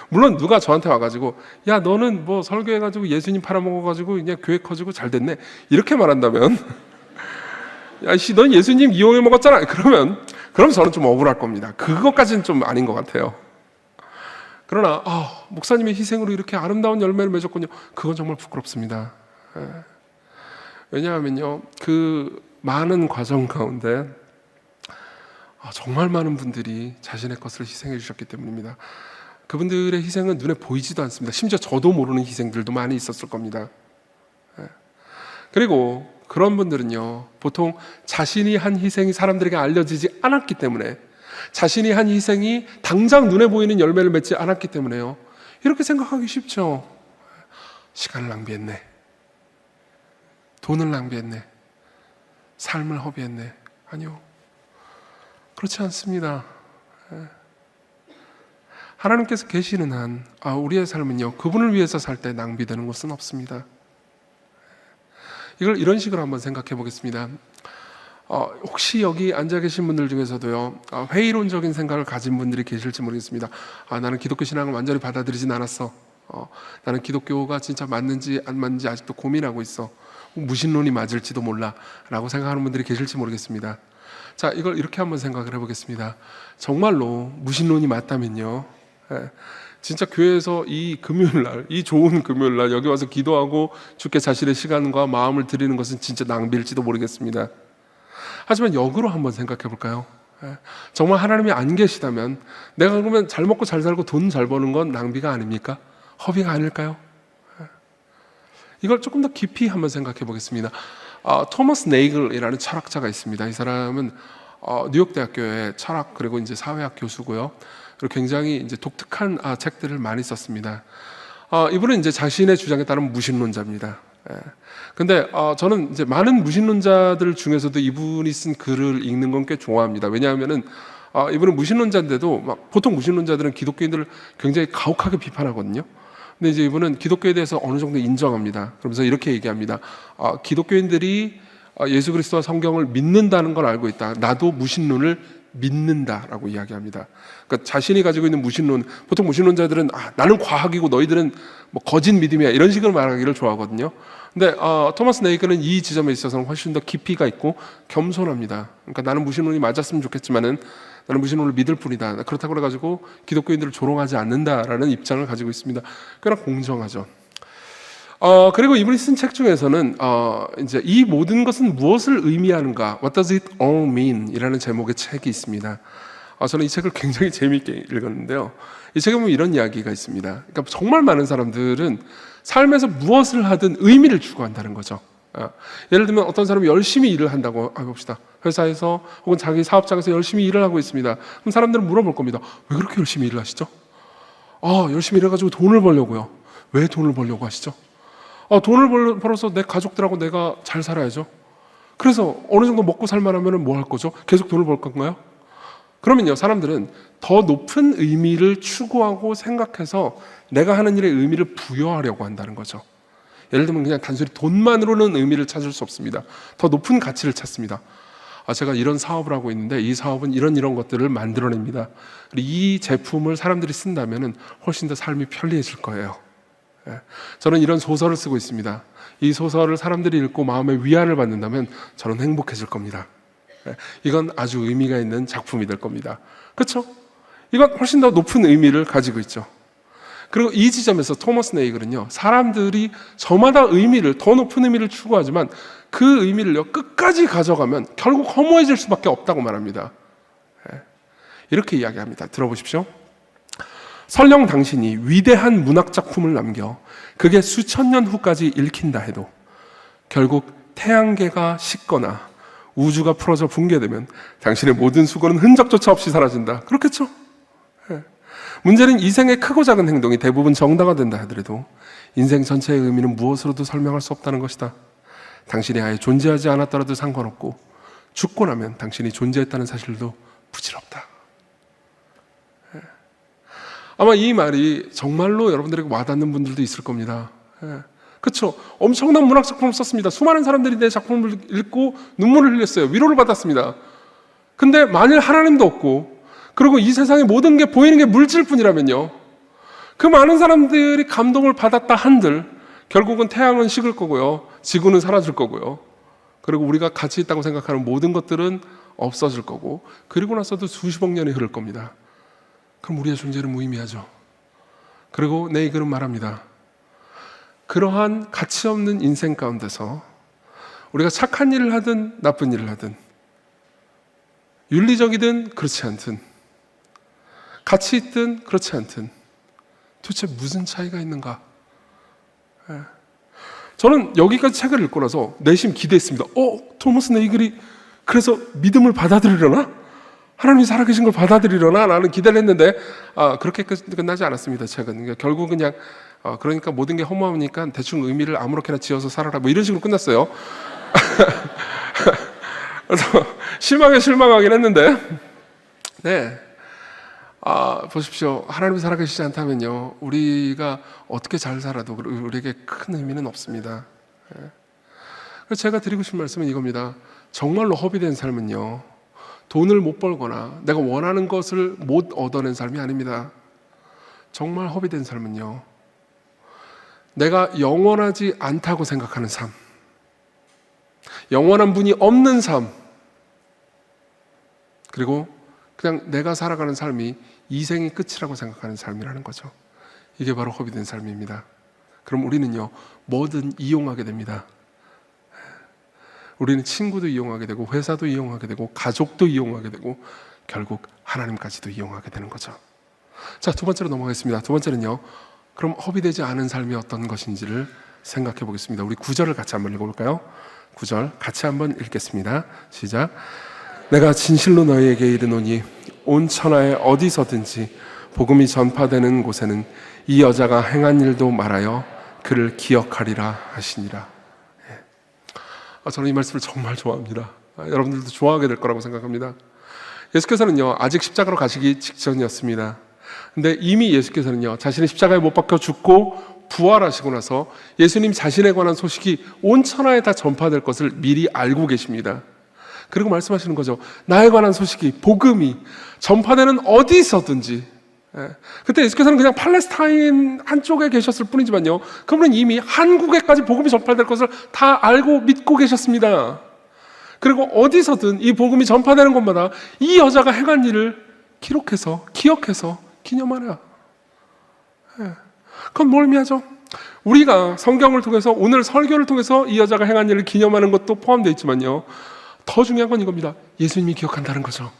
물론 누가 저한테 와가지고, 야, 너는 뭐 설교해가지고 예수님 팔아먹어가지고 그냥 교회 커지고 잘 됐네 이렇게 말한다면 야, 넌 예수님 이용해 먹었잖아. 그럼 저는 좀 억울할 겁니다. 그것까지는 좀 아닌 것 같아요. 그러나 목사님의 희생으로 이렇게 아름다운 열매를 맺었군요. 그건 정말 부끄럽습니다. 왜냐하면요, 그 많은 과정 가운데 정말 많은 분들이 자신의 것을 희생해 주셨기 때문입니다. 그분들의 희생은 눈에 보이지도 않습니다. 심지어 저도 모르는 희생들도 많이 있었을 겁니다. 그리고 그런 분들은요, 보통 자신이 한 희생이 사람들에게 알려지지 않았기 때문에, 자신이 한 희생이 당장 눈에 보이는 열매를 맺지 않았기 때문에요, 이렇게 생각하기 쉽죠. 시간을 낭비했네, 돈을 낭비했네, 삶을 허비했네. 아니요, 그렇지 않습니다. 하나님께서 계시는 한 우리의 삶은요, 그분을 위해서 살 때 낭비되는 것은 없습니다. 이걸 이런 식으로 한번 생각해 보겠습니다. 혹시 여기 앉아 계신 분들 중에서도요, 회의론적인 생각을 가진 분들이 계실지 모르겠습니다. 나는 기독교 신앙을 완전히 받아들이진 않았어. 나는 기독교가 진짜 맞는지 안 맞는지 아직도 고민하고 있어. 무신론이 맞을지도 몰라 라고 생각하는 분들이 계실지 모르겠습니다. 자, 이걸 이렇게 한번 생각을 해보겠습니다. 정말로 무신론이 맞다면요, 진짜 교회에서 이 금요일날, 이 좋은 금요일날 여기 와서 기도하고 주께 자신의 시간과 마음을 드리는 것은 진짜 낭비일지도 모르겠습니다. 하지만 역으로 한번 생각해 볼까요? 정말 하나님이 안 계시다면 내가 그러면 잘 먹고 잘 살고 돈 잘 버는 건 낭비가 아닙니까? 허비가 아닐까요? 이걸 조금 더 깊이 한번 생각해 보겠습니다. 토머스 네이글이라는 철학자가 있습니다. 이 사람은 뉴욕 대학교의 철학 그리고 이제 사회학 교수고요. 그리고 굉장히 이제 독특한 책들을 많이 썼습니다. 이분은 이제 자신의 주장에 따른 무신론자입니다. 근데 저는 이제 많은 무신론자들 중에서도 이분이 쓴 글을 읽는 건 꽤 좋아합니다. 왜냐하면은 이분은 무신론자인데도 막 보통 무신론자들은 기독교인들을 굉장히 가혹하게 비판하거든요. 근데 이제 이분은 기독교에 대해서 어느 정도 인정합니다. 그러면서 이렇게 얘기합니다. 기독교인들이 예수 그리스도와 성경을 믿는다는 걸 알고 있다. 나도 무신론을 믿는다라고 이야기합니다. 그러니까 자신이 가지고 있는 무신론, 보통 무신론자들은 나는 과학이고 너희들은 뭐 거짓 믿음이야 이런 식으로 말하기를 좋아하거든요. 근데 토마스 네이글은 이 지점에 있어서는 훨씬 더 깊이가 있고 겸손합니다. 그러니까 나는 무신론이 맞았으면 좋겠지만은 나는 무신론을 믿을 뿐이다. 그렇다고 해가지고 기독교인들을 조롱하지 않는다라는 입장을 가지고 있습니다. 꽤나 공정하죠. 그리고 이분이 쓴 책 중에서는 이제 이 모든 것은 무엇을 의미하는가? What does it all mean? 이라는 제목의 책이 있습니다. 저는 이 책을 굉장히 재미있게 읽었는데요. 이 책에 보면 이런 이야기가 있습니다. 그러니까 정말 많은 사람들은 삶에서 무엇을 하든 의미를 추구한다는 거죠. 예를 들면 어떤 사람이 열심히 일을 한다고 해봅시다. 회사에서 혹은 자기 사업장에서 열심히 일을 하고 있습니다. 그럼 사람들은 물어볼 겁니다. 왜 그렇게 열심히 일을 하시죠? 열심히 일해가지고 돈을 벌려고요. 왜 돈을 벌려고 하시죠? 돈을 벌어서 내 가족들하고 내가 잘 살아야죠. 그래서 어느 정도 먹고 살만하면 뭐 할 거죠? 계속 돈을 벌 건가요? 그러면요, 사람들은 더 높은 의미를 추구하고 생각해서 내가 하는 일에 의미를 부여하려고 한다는 거죠. 예를 들면 그냥 단순히 돈만으로는 의미를 찾을 수 없습니다. 더 높은 가치를 찾습니다. 제가 이런 사업을 하고 있는데 이 사업은 이런 것들을 만들어냅니다. 그리고 이 제품을 사람들이 쓴다면 훨씬 더 삶이 편리해질 거예요. 저는 이런 소설을 쓰고 있습니다. 이 소설을 사람들이 읽고 마음의 위안을 받는다면 저는 행복해질 겁니다. 이건 아주 의미가 있는 작품이 될 겁니다. 그렇죠? 이건 훨씬 더 높은 의미를 가지고 있죠. 그리고 이 지점에서 토머스 네이글은요, 사람들이 저마다 의미를, 더 높은 의미를 추구하지만 그 의미를요 끝까지 가져가면 결국 허무해질 수밖에 없다고 말합니다. 이렇게 이야기합니다. 들어보십시오. 설령 당신이 위대한 문학 작품을 남겨 그게 수천 년 후까지 읽힌다 해도 결국 태양계가 식거나 우주가 풀어져 붕괴되면 당신의 모든 수고는 흔적조차 없이 사라진다. 그렇겠죠? 문제는 이 생의 크고 작은 행동이 대부분 정당화된다 하더라도 인생 전체의 의미는 무엇으로도 설명할 수 없다는 것이다. 당신이 아예 존재하지 않았더라도 상관없고 죽고 나면 당신이 존재했다는 사실도 부질없다. 아마 이 말이 정말로 여러분들에게 와닿는 분들도 있을 겁니다. 그렇죠? 엄청난 문학 작품을 썼습니다. 수많은 사람들이 내 작품을 읽고 눈물을 흘렸어요. 위로를 받았습니다. 근데 만일 하나님도 없고 그리고 이 세상의 모든 게 보이는 게 물질뿐이라면요, 그 많은 사람들이 감동을 받았다 한들 결국은 태양은 식을 거고요, 지구는 사라질 거고요, 그리고 우리가 가치 있다고 생각하는 모든 것들은 없어질 거고, 그리고 나서도 수십억 년이 흐를 겁니다. 그럼 우리의 존재는 무의미하죠. 그리고 네이글은 말합니다. 그러한 가치 없는 인생 가운데서 우리가 착한 일을 하든 나쁜 일을 하든, 윤리적이든 그렇지 않든, 가치 있든 그렇지 않든 도대체 무슨 차이가 있는가? 저는 여기까지 책을 읽고 나서 내심 기대했습니다. 토머스 네이글이 그래서 믿음을 받아들이려나? 하나님이 살아계신 걸 받아들이려나? 라는 기대를 했는데 그렇게 끝나지 않았습니다. 책은. 그러니까 결국 그냥 그러니까 모든 게 허무하니까 대충 의미를 아무렇게나 지어서 살아라, 뭐 이런 식으로 끝났어요. 그래서 실망하긴 했는데, 네. 보십시오. 하나님이 살아계시지 않다면요, 우리가 어떻게 잘 살아도 우리에게 큰 의미는 없습니다. 제가 드리고 싶은 말씀은 이겁니다. 정말로 허비된 삶은요, 돈을 못 벌거나 내가 원하는 것을 못 얻어낸 삶이 아닙니다. 정말 허비된 삶은요, 내가 영원하지 않다고 생각하는 삶, 영원한 분이 없는 삶, 그리고 그냥 내가 살아가는 삶이 이 생이 끝이라고 생각하는 삶이라는 거죠. 이게 바로 허비된 삶입니다. 그럼 우리는요, 뭐든 이용하게 됩니다. 우리는 친구도 이용하게 되고 회사도 이용하게 되고 가족도 이용하게 되고 결국 하나님까지도 이용하게 되는 거죠. 자, 두 번째로 넘어가겠습니다. 두 번째는요, 그럼 허비되지 않은 삶이 어떤 것인지를 생각해 보겠습니다. 우리 9절을 같이 한번 읽어볼까요? 9절 같이 한번 읽겠습니다. 시작. 내가 진실로 너희에게 이르노니 온 천하에 어디서든지 복음이 전파되는 곳에는 이 여자가 행한 일도 말하여 그를 기억하리라 하시니라. 저는 이 말씀을 정말 좋아합니다. 여러분들도 좋아하게 될 거라고 생각합니다. 예수께서는요, 아직 십자가로 가시기 직전이었습니다. 근데 이미 예수께서는요, 자신이 십자가에 못 박혀 죽고 부활하시고 나서 예수님 자신에 관한 소식이 온 천하에 다 전파될 것을 미리 알고 계십니다. 그리고 말씀하시는 거죠. 나에 관한 소식이, 복음이 전파되는 어디서든지. 그때 예수께서는 그냥 팔레스타인 한쪽에 계셨을 뿐이지만요, 그분은 이미 한국에까지 복음이 전파될 것을 다 알고 믿고 계셨습니다. 그리고 어디서든 이 복음이 전파되는 곳마다 이 여자가 행한 일을 기록해서, 기억해서 기념하라. 그건 뭘 의미하죠? 우리가 성경을 통해서, 오늘 설교를 통해서 이 여자가 행한 일을 기념하는 것도 포함되어 있지만요, 더 중요한 건 이겁니다. 예수님이 기억한다는 거죠.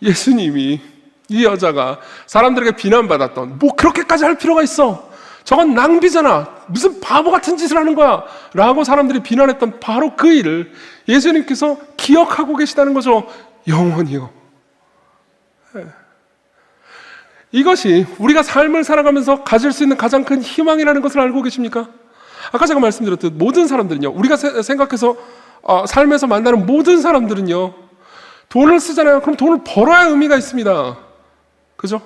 예수님이 이 여자가 사람들에게 비난받았던, 뭐 그렇게까지 할 필요가 있어, 저건 낭비잖아, 무슨 바보 같은 짓을 하는 거야 라고 사람들이 비난했던 바로 그 일을 예수님께서 기억하고 계시다는 거죠. 영원히요. 이것이 우리가 삶을 살아가면서 가질 수 있는 가장 큰 희망이라는 것을 알고 계십니까? 아까 제가 말씀드렸듯 모든 사람들은요, 우리가 생각해서 삶에서 만나는 모든 사람들은요, 돈을 쓰잖아요. 그럼 돈을 벌어야 의미가 있습니다. 그죠?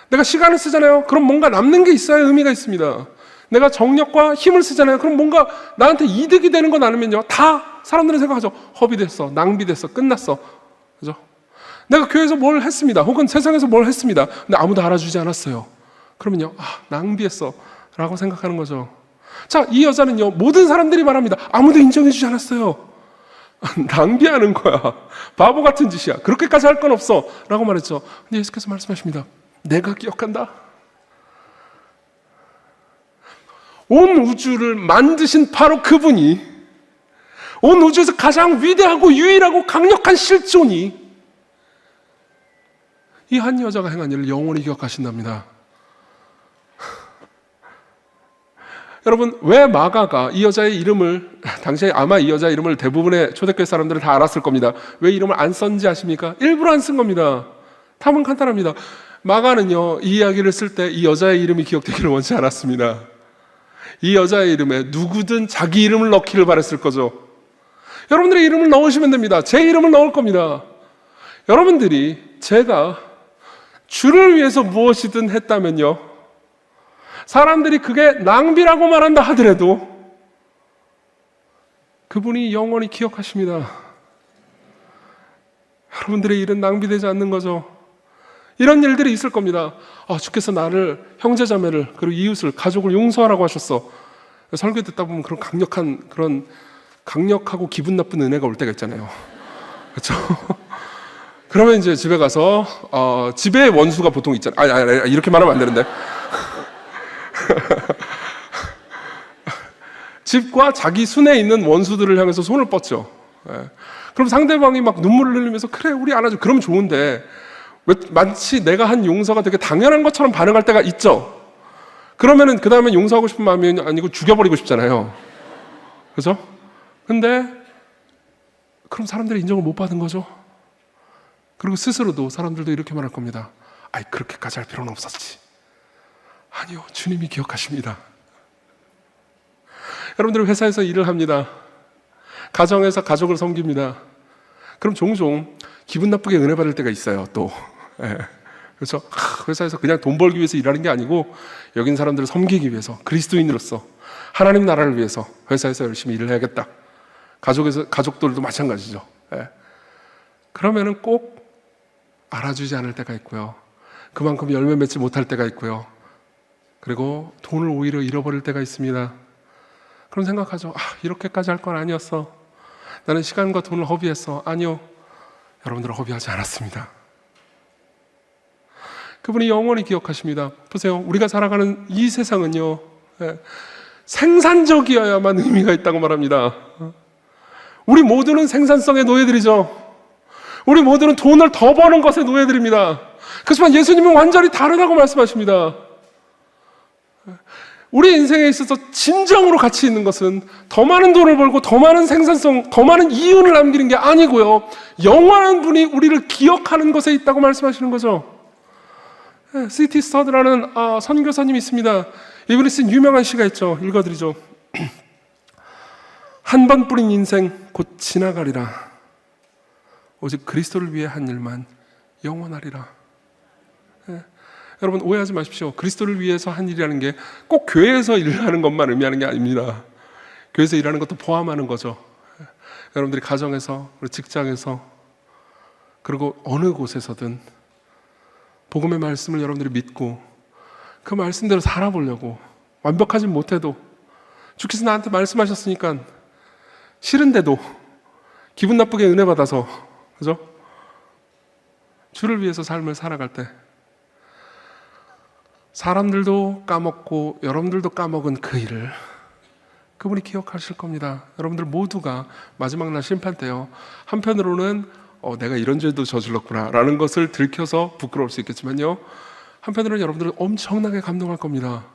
내가 시간을 쓰잖아요. 그럼 뭔가 남는 게 있어야 의미가 있습니다. 내가 정력과 힘을 쓰잖아요. 그럼 뭔가 나한테 이득이 되는 건 아니면요, 다 사람들은 생각하죠. 허비됐어, 낭비됐어, 끝났어. 그죠? 내가 교회에서 뭘 했습니다. 혹은 세상에서 뭘 했습니다. 근데 아무도 알아주지 않았어요. 그러면요, 낭비했어 라고 생각하는 거죠. 자, 이 여자는요, 모든 사람들이 말합니다. 아무도 인정해주지 않았어요. 낭비하는 거야. 바보 같은 짓이야. 그렇게까지 할 건 없어 라고 말했죠. 근데 예수께서 말씀하십니다. 내가 기억한다. 온 우주를 만드신 바로 그분이, 온 우주에서 가장 위대하고 유일하고 강력한 실존이 이 한 여자가 행한 일을 영원히 기억하신답니다. 여러분, 왜 마가가 이 여자의 이름을, 당시에 아마 이 여자의 이름을 대부분의 초대교회 사람들은 다 알았을 겁니다. 왜 이름을 안 썼는지 아십니까? 일부러 안 쓴 겁니다. 답은 간단합니다. 마가는요, 이 이야기를 쓸 때 이 여자의 이름이 기억되기를 원치 않았습니다. 이 여자의 이름에 누구든 자기 이름을 넣기를 바랬을 거죠. 여러분들의 이름을 넣으시면 됩니다. 제 이름을 넣을 겁니다. 여러분들이 제가 주를 위해서 무엇이든 했다면요, 사람들이 그게 낭비라고 말한다 하더라도 그분이 영원히 기억하십니다. 여러분들의 일은 낭비되지 않는 거죠. 이런 일들이 있을 겁니다. 주께서 나를, 형제자매를, 그리고 이웃을, 가족을 용서하라고 하셨어. 설교 듣다 보면 그런 강력하고 기분 나쁜 은혜가 올 때가 있잖아요. 그렇죠? 그러면 이제 집에 가서 집에 원수가 보통 있잖아요. 이렇게 말하면 안 되는데. 집과 자기 순에 있는 원수들을 향해서 손을 뻗죠. 그럼 상대방이 막 눈물을 흘리면서 그래, 우리 안아줘. 그러면 좋은데 왜 마치 내가 한 용서가 되게 당연한 것처럼 반응할 때가 있죠. 그러면은 그 다음에 용서하고 싶은 마음이 아니고 죽여버리고 싶잖아요. 그죠? 근데 그럼 사람들이 인정을 못 받은 거죠. 그리고 스스로도, 사람들도 이렇게 말할 겁니다. 그렇게까지 할 필요는 없었지. 아니요, 주님이 기억하십니다. 여러분들 회사에서 일을 합니다. 가정에서 가족을 섬깁니다. 그럼 종종 기분 나쁘게 은혜 받을 때가 있어요. 또 그렇죠? 회사에서 그냥 돈 벌기 위해서 일하는 게 아니고 여긴 사람들을 섬기기 위해서, 그리스도인으로서 하나님 나라를 위해서 회사에서 열심히 일을 해야겠다. 가족들도 마찬가지죠. 예. 그러면은 꼭 알아주지 않을 때가 있고요. 그만큼 열매 맺지 못할 때가 있고요. 그리고 돈을 오히려 잃어버릴 때가 있습니다. 그럼 생각하죠. 이렇게까지 할 건 아니었어. 나는 시간과 돈을 허비했어. 아니요. 여러분들은 허비하지 않았습니다. 그분이 영원히 기억하십니다. 보세요. 우리가 살아가는 이 세상은요, 생산적이어야만 의미가 있다고 말합니다. 우리 모두는 생산성의 노예들이죠. 우리 모두는 돈을 더 버는 것의 노예들입니다. 그렇지만 예수님은 완전히 다르다고 말씀하십니다. 우리 인생에 있어서 진정으로 가치 있는 것은 더 많은 돈을 벌고 더 많은 생산성, 더 많은 이윤을 남기는 게 아니고요, 영원한 분이 우리를 기억하는 것에 있다고 말씀하시는 거죠. C.T. 스터드라는 선교사님이 있습니다. 이분이 쓴 유명한 시가 있죠. 읽어드리죠. 한 번 뿌린 인생 곧 지나가리라. 오직 그리스도를 위해 한 일만 영원하리라. 여러분 오해하지 마십시오. 그리스도를 위해서 한 일이라는 게 꼭 교회에서 일하는 것만 의미하는 게 아닙니다. 교회에서 일하는 것도 포함하는 거죠. 여러분들이 가정에서, 직장에서, 그리고 어느 곳에서든 복음의 말씀을 여러분들이 믿고 그 말씀대로 살아보려고, 완벽하진 못해도 주께서 나한테 말씀하셨으니까 싫은데도 기분 나쁘게 은혜 받아서, 그죠? 주를 위해서 삶을 살아갈 때 사람들도 까먹고 여러분들도 까먹은 그 일을 그분이 기억하실 겁니다. 여러분들 모두가 마지막 날 심판 때요, 한편으로는 내가 이런 죄도 저질렀구나 라는 것을 들켜서 부끄러울 수 있겠지만요, 한편으로는 여러분들은 엄청나게 감동할 겁니다.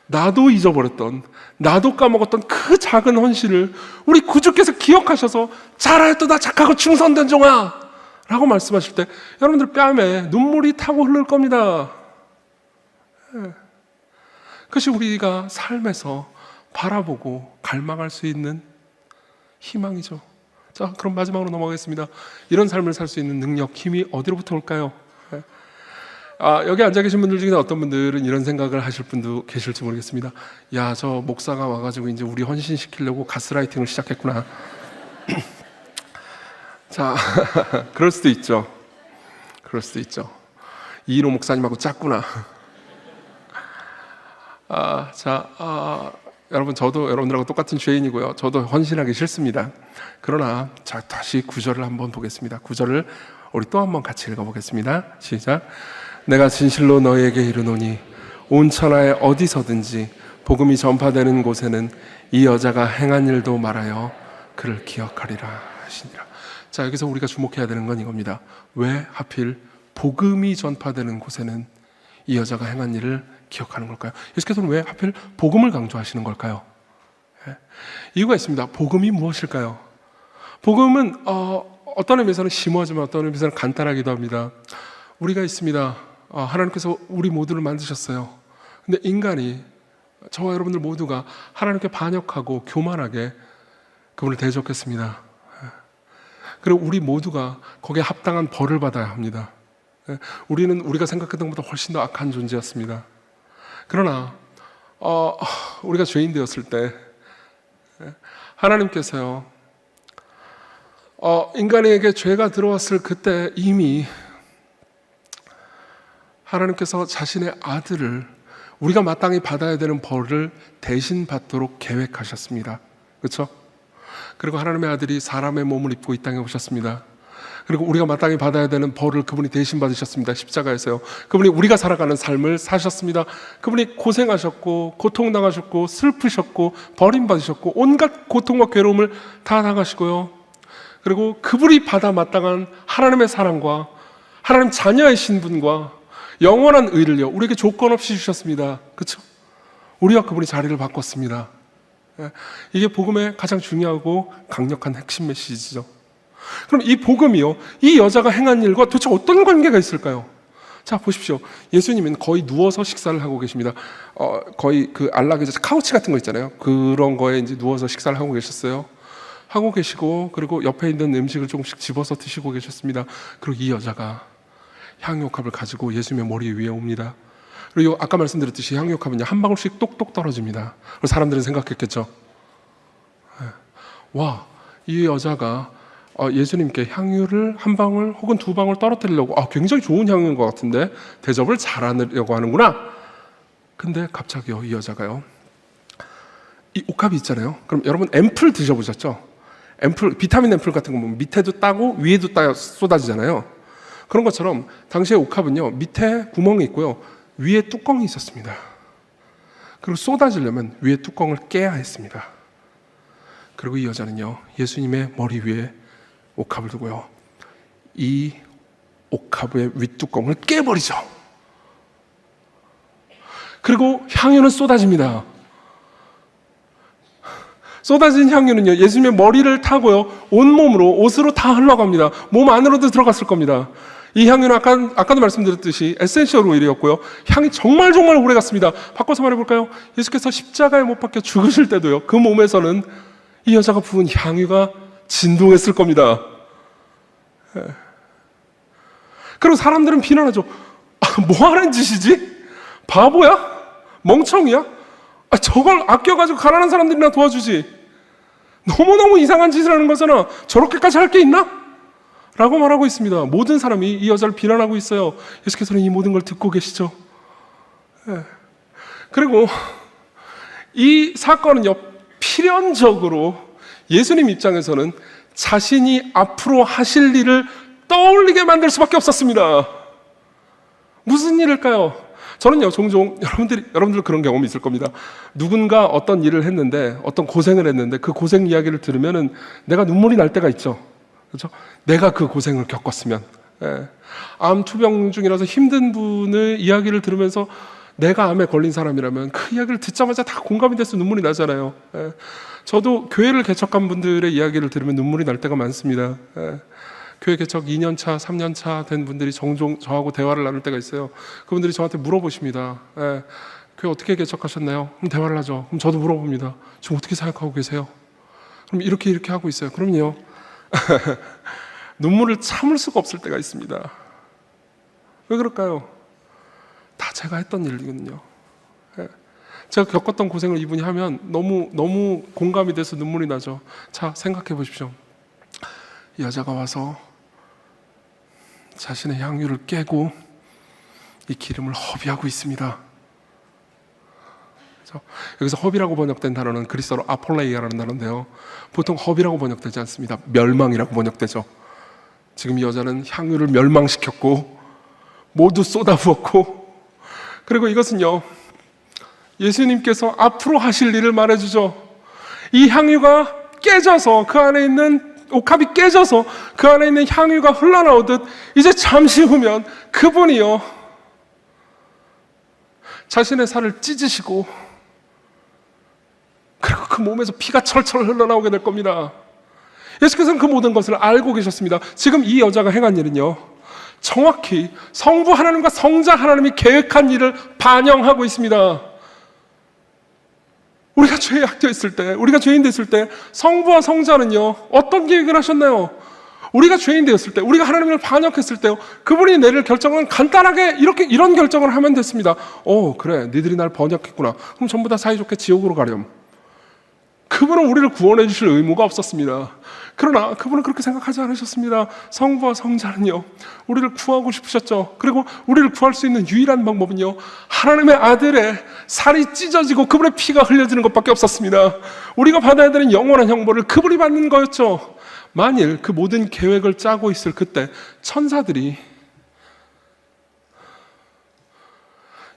나도 잊어버렸던, 나도 까먹었던 그 작은 헌신을 우리 구주께서 기억하셔서 잘하였도다 착하고 충성된 종아 라고 말씀하실 때 여러분들 뺨에 눈물이 타고 흐를 겁니다. 그것이 우리가 삶에서 바라보고 갈망할 수 있는 희망이죠. 자, 그럼 마지막으로 넘어가겠습니다. 이런 삶을 살 수 있는 능력, 힘이 어디로부터 올까요? 여기 앉아 계신 분들 중에 어떤 분들은 이런 생각을 하실 분도 계실지 모르겠습니다. 야, 저 목사가 와가지고 이제 우리 헌신시키려고 가스라이팅을 시작했구나. 자, 그럴 수도 있죠. 그럴 수도 있죠. 이인호 목사님하고 짰구나. 여러분, 저도 여러분들하고 똑같은 죄인이고요. 저도 헌신하기 싫습니다. 그러나 자, 다시 구절을 한번 보겠습니다. 구절을 우리 또 한번 같이 읽어보겠습니다. 시작. 내가 진실로 너희에게 이르노니 온 천하에 어디서든지 복음이 전파되는 곳에는 이 여자가 행한 일도 말하여 그를 기억하리라 하시니라. 자, 여기서 우리가 주목해야 되는 건 이겁니다. 왜 하필 복음이 전파되는 곳에는 이 여자가 행한 일을 기억하는 걸까요? 예수께서는 왜 하필 복음을 강조하시는 걸까요? 이유가 있습니다. 복음이 무엇일까요? 복음은 어떤 의미에서는 심오하지만 어떤 의미에서는 간단하기도 합니다. 우리가 있습니다. 하나님께서 우리 모두를 만드셨어요. 근데 인간이, 저와 여러분들 모두가 하나님께 반역하고 교만하게 그분을 대적했습니다. 그리고 우리 모두가 거기에 합당한 벌을 받아야 합니다. 우리는 우리가 생각했던 것보다 훨씬 더 악한 존재였습니다. 그러나 우리가 죄인 되었을 때 하나님께서요, 인간에게 죄가 들어왔을 그때 이미 하나님께서 자신의 아들을, 우리가 마땅히 받아야 되는 벌을 대신 받도록 계획하셨습니다. 그렇죠? 그리고 하나님의 아들이 사람의 몸을 입고 이 땅에 오셨습니다. 그리고 우리가 마땅히 받아야 되는 벌을 그분이 대신 받으셨습니다. 십자가에서요. 그분이 우리가 살아가는 삶을 사셨습니다. 그분이 고생하셨고 고통당하셨고 슬프셨고 버림받으셨고 온갖 고통과 괴로움을 다 당하시고요. 그리고 그분이 받아 마땅한 하나님의 사랑과 하나님 자녀의 신분과 영원한 의를요, 우리에게 조건 없이 주셨습니다. 그렇죠? 우리와 그분이 자리를 바꿨습니다. 이게 복음의 가장 중요하고 강력한 핵심 메시지죠. 그럼 이 복음이요, 이 여자가 행한 일과 도대체 어떤 관계가 있을까요? 자, 보십시오. 예수님은 거의 누워서 식사를 하고 계십니다. 거의 그 안락에서 카우치 같은 거 있잖아요. 그런 거에 이제 누워서 식사를 하고 계셨어요. 하고 계시고, 그리고 옆에 있는 음식을 조금씩 집어서 드시고 계셨습니다. 그리고 이 여자가 향유옥합을 가지고 예수님의 머리 위에 옵니다. 그리고 아까 말씀드렸듯이 향유옥합은요 한 방울씩 똑똑 떨어집니다. 그래서 사람들은 생각했겠죠. 와, 이 여자가 예수님께 향유를 한 방울 혹은 두 방울 떨어뜨리려고 굉장히 좋은 향유인 것 같은데 대접을 잘하려고 하는구나. 근데 갑자기요 이 여자가요 이 옥합이 있잖아요. 그럼 여러분 앰플 드셔보셨죠? 앰플, 비타민 앰플 같은 거 보면 밑에도 따고 위에도 쏟아지잖아요. 그런 것처럼 당시의 옥합은요 밑에 구멍이 있고요 위에 뚜껑이 있었습니다. 그리고 쏟아지려면 위에 뚜껑을 깨야 했습니다. 그리고 이 여자는요 예수님의 머리 위에 옥합을 두고요 이 옥합의 윗뚜껑을 깨버리죠. 그리고 향유는 쏟아집니다. 쏟아진 향유는요 예수님의 머리를 타고요 온몸으로 옷으로 다 흘러갑니다. 몸 안으로도 들어갔을 겁니다. 이 향유는 아까도 말씀드렸듯이 에센셜 오일이었고요 향이 정말 오래 갔습니다. 바꿔서 말해볼까요? 예수께서 십자가에 못 박혀 죽으실 때도요 그 몸에서는 이 여자가 부은 향유가 진동했을 겁니다. 그리고 사람들은 비난하죠. 뭐 하는 짓이지? 바보야? 멍청이야? 저걸 아껴가지고 가난한 사람들이나 도와주지. 너무너무 이상한 짓을 하는 거잖아. 저렇게까지 할 게 있나? 라고 말하고 있습니다. 모든 사람이 이 여자를 비난하고 있어요. 예수께서는 이 모든 걸 듣고 계시죠. 그리고 이 사건은요 필연적으로 예수님 입장에서는 자신이 앞으로 하실 일을 떠올리게 만들 수밖에 없었습니다. 무슨 일일까요? 저는요 종종 여러분들 그런 경험이 있을 겁니다. 누군가 어떤 일을 했는데 어떤 고생을 했는데 그 고생 이야기를 들으면은 내가 눈물이 날 때가 있죠. 그렇죠? 내가 그 고생을 겪었으면 암 투병 중이라서 힘든 분의 이야기를 들으면서 내가 암에 걸린 사람이라면 그 이야기를 듣자마자 다 공감이 돼서 눈물이 나잖아요. 저도 교회를 개척한 분들의 이야기를 들으면 눈물이 날 때가 많습니다. 교회 개척 2년차, 3년차 된 분들이 종종 저하고 대화를 나눌 때가 있어요. 그분들이 저한테 물어보십니다. 교회 어떻게 개척하셨나요? 그럼 대화를 하죠. 그럼 저도 물어봅니다. 지금 어떻게 생각하고 계세요? 그럼 이렇게 하고 있어요. 그럼요. 눈물을 참을 수가 없을 때가 있습니다. 왜 그럴까요? 다 제가 했던 일이거든요. 제가 겪었던 고생을 이분이 하면 너무 공감이 돼서 눈물이 나죠. 자, 생각해 보십시오. 이 여자가 와서 자신의 향유를 깨고 이 기름을 허비하고 있습니다. 그렇죠? 여기서 허비라고 번역된 단어는 그리스어로 아폴레이아라는 단어인데요. 보통 허비라고 번역되지 않습니다. 멸망이라고 번역되죠. 지금 이 여자는 향유를 멸망시켰고 모두 쏟아부었고, 그리고 이것은요 예수님께서 앞으로 하실 일을 말해주죠. 이 향유가 깨져서 그 안에 있는 옥합이 깨져서 그 안에 있는 향유가 흘러나오듯 이제 잠시 후면 그분이요 자신의 살을 찢으시고 그리고 그 몸에서 피가 철철 흘러나오게 될 겁니다. 예수께서는 그 모든 것을 알고 계셨습니다. 지금 이 여자가 행한 일은요 정확히 성부 하나님과 성자 하나님이 계획한 일을 반영하고 있습니다. 우리가 죄악되었을 때, 우리가 죄인 됐을 때 성부와 성자는요 어떤 계획을 하셨나요? 우리가 죄인 되었을 때, 우리가 하나님을 반역했을 때요 그분이 내릴 결정은 간단하게 이런 결정을 하면 됐습니다. 그래, 니들이 날 번역했구나. 그럼 전부 다 사이좋게 지옥으로 가렴. 그분은 우리를 구원해 주실 의무가 없었습니다. 그러나 그분은 그렇게 생각하지 않으셨습니다. 성부와 성자는요 우리를 구하고 싶으셨죠. 그리고 우리를 구할 수 있는 유일한 방법은요 하나님의 아들의 살이 찢어지고 그분의 피가 흘려지는 것밖에 없었습니다. 우리가 받아야 되는 영원한 형벌을 그분이 받는 거였죠. 만일 그 모든 계획을 짜고 있을 그때 천사들이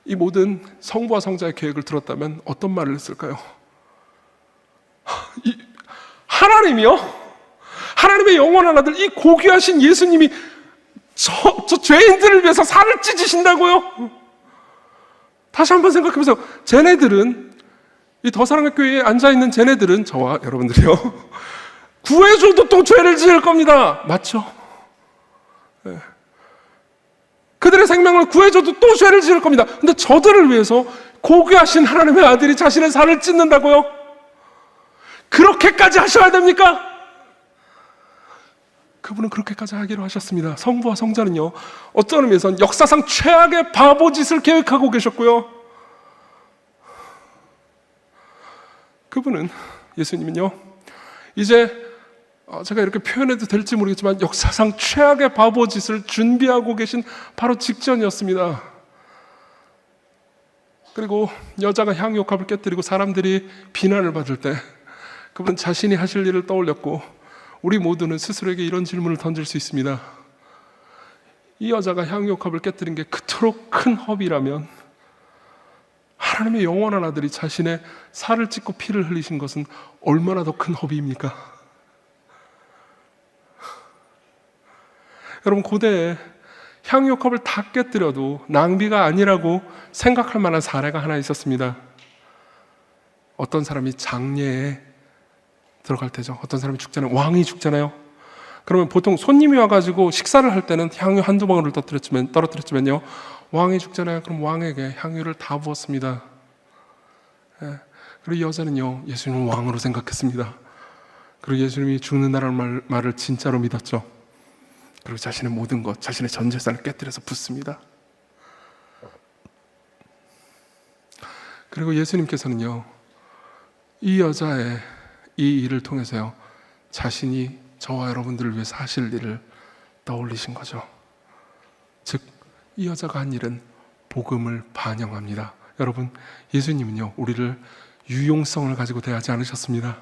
이 모든 성부와 성자의 계획을 들었다면 어떤 말을 했을까요? 하나님이요? 하나님의 영원한 아들, 이 고귀하신 예수님이 저 죄인들을 위해서 살을 찢으신다고요? 다시 한번 생각해 보세요. 쟤네들은, 이 더 사랑의 교회에 앉아있는 쟤네들은, 저와 여러분들이요 구해줘도 또 죄를 지을 겁니다. 맞죠? 네. 그들의 생명을 구해줘도 또 죄를 지을 겁니다. 근데 저들을 위해서 고귀하신 하나님의 아들이 자신의 살을 찢는다고요? 그렇게까지 하셔야 됩니까? 그분은 그렇게까지 하기로 하셨습니다. 성부와 성자는요, 어떤 의미에서는 역사상 최악의 바보짓을 계획하고 계셨고요, 그분은, 예수님은요, 이제 제가 이렇게 표현해도 될지 모르겠지만 역사상 최악의 바보짓을 준비하고 계신 바로 직전이었습니다. 그리고 여자가 향유옥합을 깨뜨리고 사람들이 비난을 받을 때 그분은 자신이 하실 일을 떠올렸고, 우리 모두는 스스로에게 이런 질문을 던질 수 있습니다. 이 여자가 향유옥합을 깨뜨린 게 그토록 큰 허비라면 하나님의 영원한 아들이 자신의 살을 찢고 피를 흘리신 것은 얼마나 더 큰 허비입니까? 여러분, 고대에 향유옥합을 다 깨뜨려도 낭비가 아니라고 생각할 만한 사례가 하나 있었습니다. 어떤 사람이 장례에 들어갈 때죠. 어떤 사람이 죽잖아요. 왕이 죽잖아요. 그러면 보통 손님이 와가지고 식사를 할 때는 향유 한두 방울을 떨어뜨렸지만요, 왕이 죽잖아요. 그럼 왕에게 향유를 다 부었습니다. 그리고 여자는요, 예수님을 왕으로 생각했습니다. 그리고 예수님이 죽는다는 말을 진짜로 믿었죠. 그리고 자신의 모든 것, 자신의 전 재산을 깨뜨려서 붓습니다. 그리고 예수님께서는요, 이 여자의 이 일을 통해서요, 자신이 저와 여러분들을 위해서 하실 일을 떠올리신 거죠. 즉, 이 여자가 한 일은 복음을 반영합니다. 여러분, 예수님은요, 우리를 유용성을 가지고 대하지 않으셨습니다.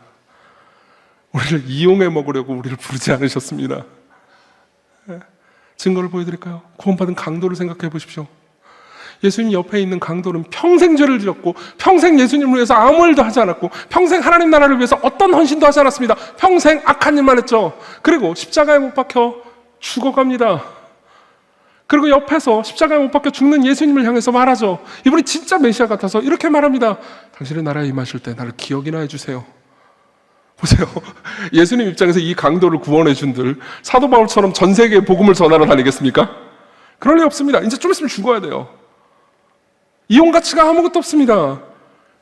우리를 이용해 먹으려고 우리를 부르지 않으셨습니다. 증거를 보여드릴까요? 구원받은 강도를 생각해 보십시오. 예수님 옆에 있는 강도는 평생 죄를 지었고, 평생 예수님을 위해서 아무 일도 하지 않았고, 평생 하나님 나라를 위해서 어떤 헌신도 하지 않았습니다. 평생 악한 일만 했죠. 그리고 십자가에 못 박혀 죽어갑니다. 그리고 옆에서 십자가에 못 박혀 죽는 예수님을 향해서 말하죠. 이분이 진짜 메시아 같아서 이렇게 말합니다. 당신의 나라에 임하실 때 나를 기억이나 해주세요. 보세요. 예수님 입장에서 이 강도를 구원해 준들 사도 바울처럼 전 세계에 복음을 전하러 다니겠습니까? 그럴 리 없습니다. 이제 좀 있으면 죽어야 돼요. 이용 가치가 아무것도 없습니다.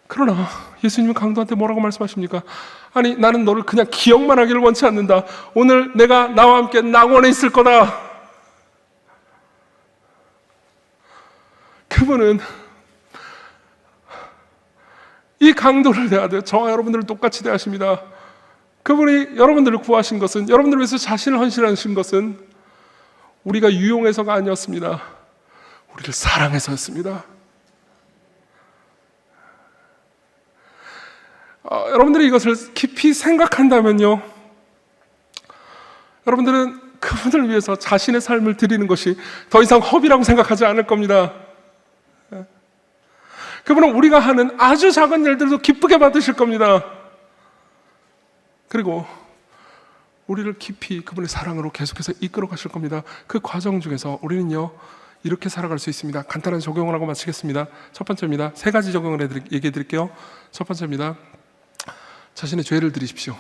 그러나 예수님은 강도한테 뭐라고 말씀하십니까? 아니, 나는 너를 그냥 기억만 하기를 원치 않는다. 오늘 내가 나와 함께 낙원에 있을 거다. 그분은 이 강도를 대하되 저와 여러분들을 똑같이 대하십니다. 그분이 여러분들을 구하신 것은, 여러분들을 위해서 자신을 헌신하신 것은 우리가 유용해서가 아니었습니다. 우리를 사랑해서였습니다. 여러분들이 이것을 깊이 생각한다면요, 여러분들은 그분을 위해서 자신의 삶을 드리는 것이 더 이상 허비라고 생각하지 않을 겁니다. 그분은 우리가 하는 아주 작은 일들도 기쁘게 받으실 겁니다. 그리고 우리를 깊이 그분의 사랑으로 계속해서 이끌어 가실 겁니다. 그 과정 중에서 우리는요, 이렇게 살아갈 수 있습니다. 간단한 적용을 하고 마치겠습니다. 첫 번째입니다. 세 가지 적용을 얘기해 드릴게요. 첫 번째입니다. 자신의 죄를 드리십시오.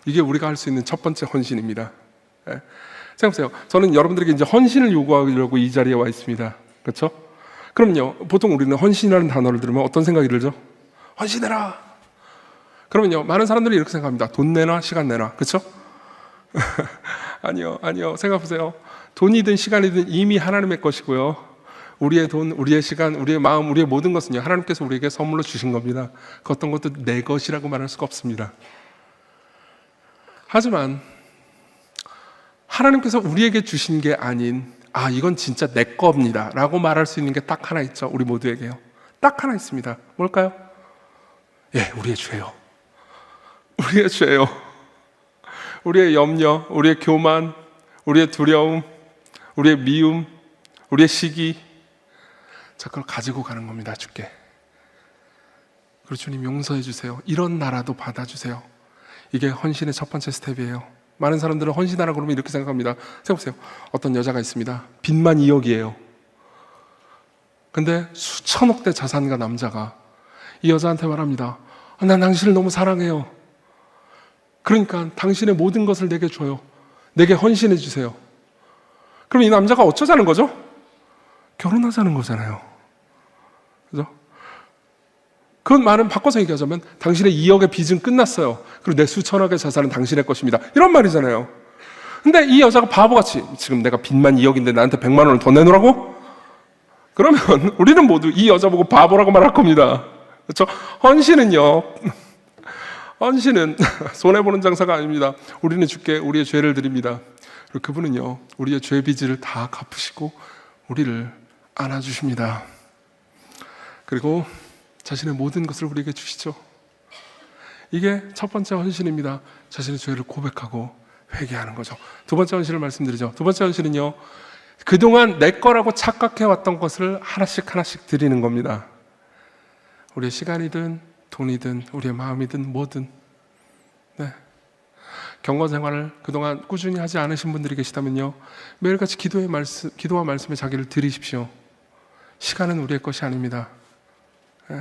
이게 우리가 할 수 있는 첫 번째 헌신입니다. 생각해보세요. 저는 여러분들에게 이제 헌신을 요구하려고 이 자리에 와 있습니다. 그렇죠? 그럼요, 보통 우리는 헌신이라는 단어를 들으면 어떤 생각이 들죠? 헌신해라. 그러면요, 많은 사람들이 이렇게 생각합니다. 돈 내놔, 시간 내놔. 그렇죠? 아니요. 생각해보세요. 돈이든 시간이든 이미 하나님의 것이고요, 우리의 돈, 우리의 시간, 우리의 마음, 우리의 모든 것은요, 하나님께서 우리에게 선물로 주신 겁니다. 그 어떤 것도 내 것이라고 말할 수가 없습니다. 하지만 하나님께서 우리에게 주신 게 아닌, 이건 진짜 내 겁니다 라고 말할 수 있는 게 딱 하나 있죠. 우리 모두에게요. 딱 하나 있습니다. 뭘까요? 우리의 죄요. 우리의 죄요. 우리의 염려, 우리의 교만, 우리의 두려움, 우리의 미움, 우리의 시기, 그걸 가지고 가는 겁니다. 주께. 그리고 주님 용서해 주세요. 이런 나라도 받아주세요. 이게 헌신의 첫 번째 스텝이에요. 많은 사람들은 헌신하라 그러면 이렇게 생각합니다. 생각해보세요. 어떤 여자가 있습니다. 빚만 2억이에요. 근데 수천억대 자산가 남자가 이 여자한테 말합니다. 난 당신을 너무 사랑해요. 그러니까 당신의 모든 것을 내게 줘요. 내게 헌신해 주세요. 그럼 이 남자가 어쩌자는 거죠? 결혼하자는 거잖아요. 그죠? 그 말은 바꿔서 얘기하자면 당신의 2억의 빚은 끝났어요. 그리고 내 수천억의 자산은 당신의 것입니다. 이런 말이잖아요. 근데 이 여자가 바보같이 지금 내가 빚만 2억인데 나한테 100만 원을 더 내놓으라고? 그러면 우리는 모두 이 여자 보고 바보라고 말할 겁니다. 그렇죠? 헌신은 손해보는 장사가 아닙니다. 우리는 주께 우리의 죄를 드립니다. 그리고 그분은요, 우리의 죄 빚을 다 갚으시고 우리를 안아주십니다. 그리고 자신의 모든 것을 우리에게 주시죠. 이게 첫 번째 헌신입니다. 자신의 죄를 고백하고 회개하는 거죠. 두 번째 헌신을 말씀드리죠. 두 번째 헌신은요, 그동안 내 거라고 착각해왔던 것을 하나씩 드리는 겁니다. 우리의 시간이든 돈이든 우리의 마음이든 뭐든. 네. 경건 생활을 그동안 꾸준히 하지 않으신 분들이 계시다면요, 매일같이 기도와 말씀에 자기를 드리십시오. 시간은 우리의 것이 아닙니다. 네.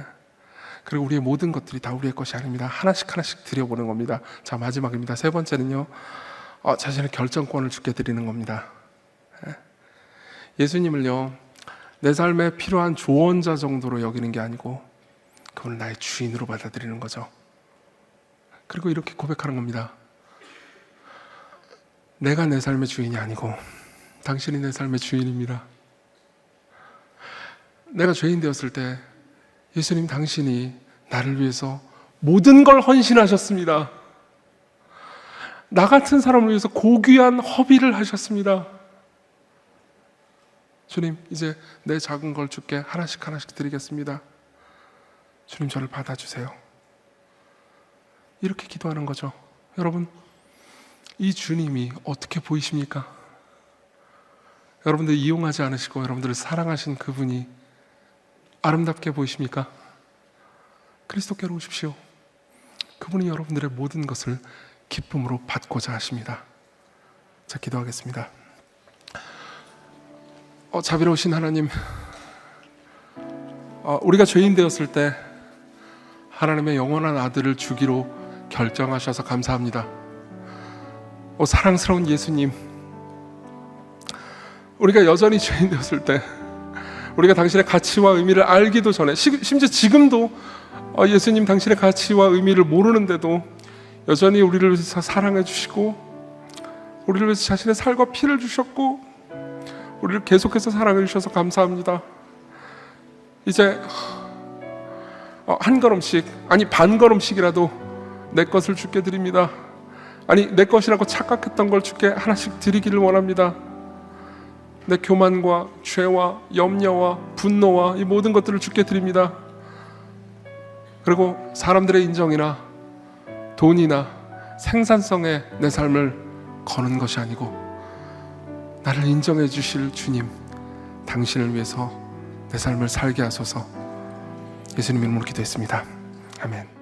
그리고 우리의 모든 것들이 다 우리의 것이 아닙니다. 하나씩 드려보는 겁니다. 자, 마지막입니다. 세 번째는요, 자신의 결정권을 주께 드리는 겁니다. 네. 예수님을요, 내 삶에 필요한 조언자 정도로 여기는 게 아니고 그분을 나의 주인으로 받아들이는 거죠. 그리고 이렇게 고백하는 겁니다. 내가 내 삶의 주인이 아니고 당신이 내 삶의 주인입니다. 내가 죄인 되었을 때 예수님, 당신이 나를 위해서 모든 걸 헌신하셨습니다. 나 같은 사람을 위해서 고귀한 허비를 하셨습니다. 주님, 이제 내 작은 걸 주께 하나씩 드리겠습니다. 주님, 저를 받아주세요. 이렇게 기도하는 거죠. 여러분, 이 주님이 어떻게 보이십니까? 여러분들 이용하지 않으시고 여러분들을 사랑하신 그분이 아름답게 보이십니까? 그리스도께로 오십시오. 그분이 여러분들의 모든 것을 기쁨으로 받고자 하십니다. 자, 기도하겠습니다. 자비로우신 하나님, 우리가 죄인 되었을 때 하나님의 영원한 아들을 주기로 결정하셔서 감사합니다. 사랑스러운 예수님, 우리가 여전히 죄인 되었을 때, 우리가 당신의 가치와 의미를 알기도 전에, 심지어 지금도 예수님 당신의 가치와 의미를 모르는데도 여전히 우리를 위해서 사랑해 주시고 우리를 위해서 자신의 살과 피를 주셨고 우리를 계속해서 사랑해 주셔서 감사합니다. 이제 한 걸음씩, 아니 반 걸음씩이라도 내 것을 주께 드립니다. 아니 내 것이라고 착각했던 걸 주께 하나씩 드리기를 원합니다. 내 교만과 죄와 염려와 분노와 이 모든 것들을 주께 드립니다. 그리고 사람들의 인정이나 돈이나 생산성에 내 삶을 거는 것이 아니고 나를 인정해 주실 주님, 당신을 위해서 내 삶을 살게 하소서. 예수님 이름으로 기도했습니다. 아멘.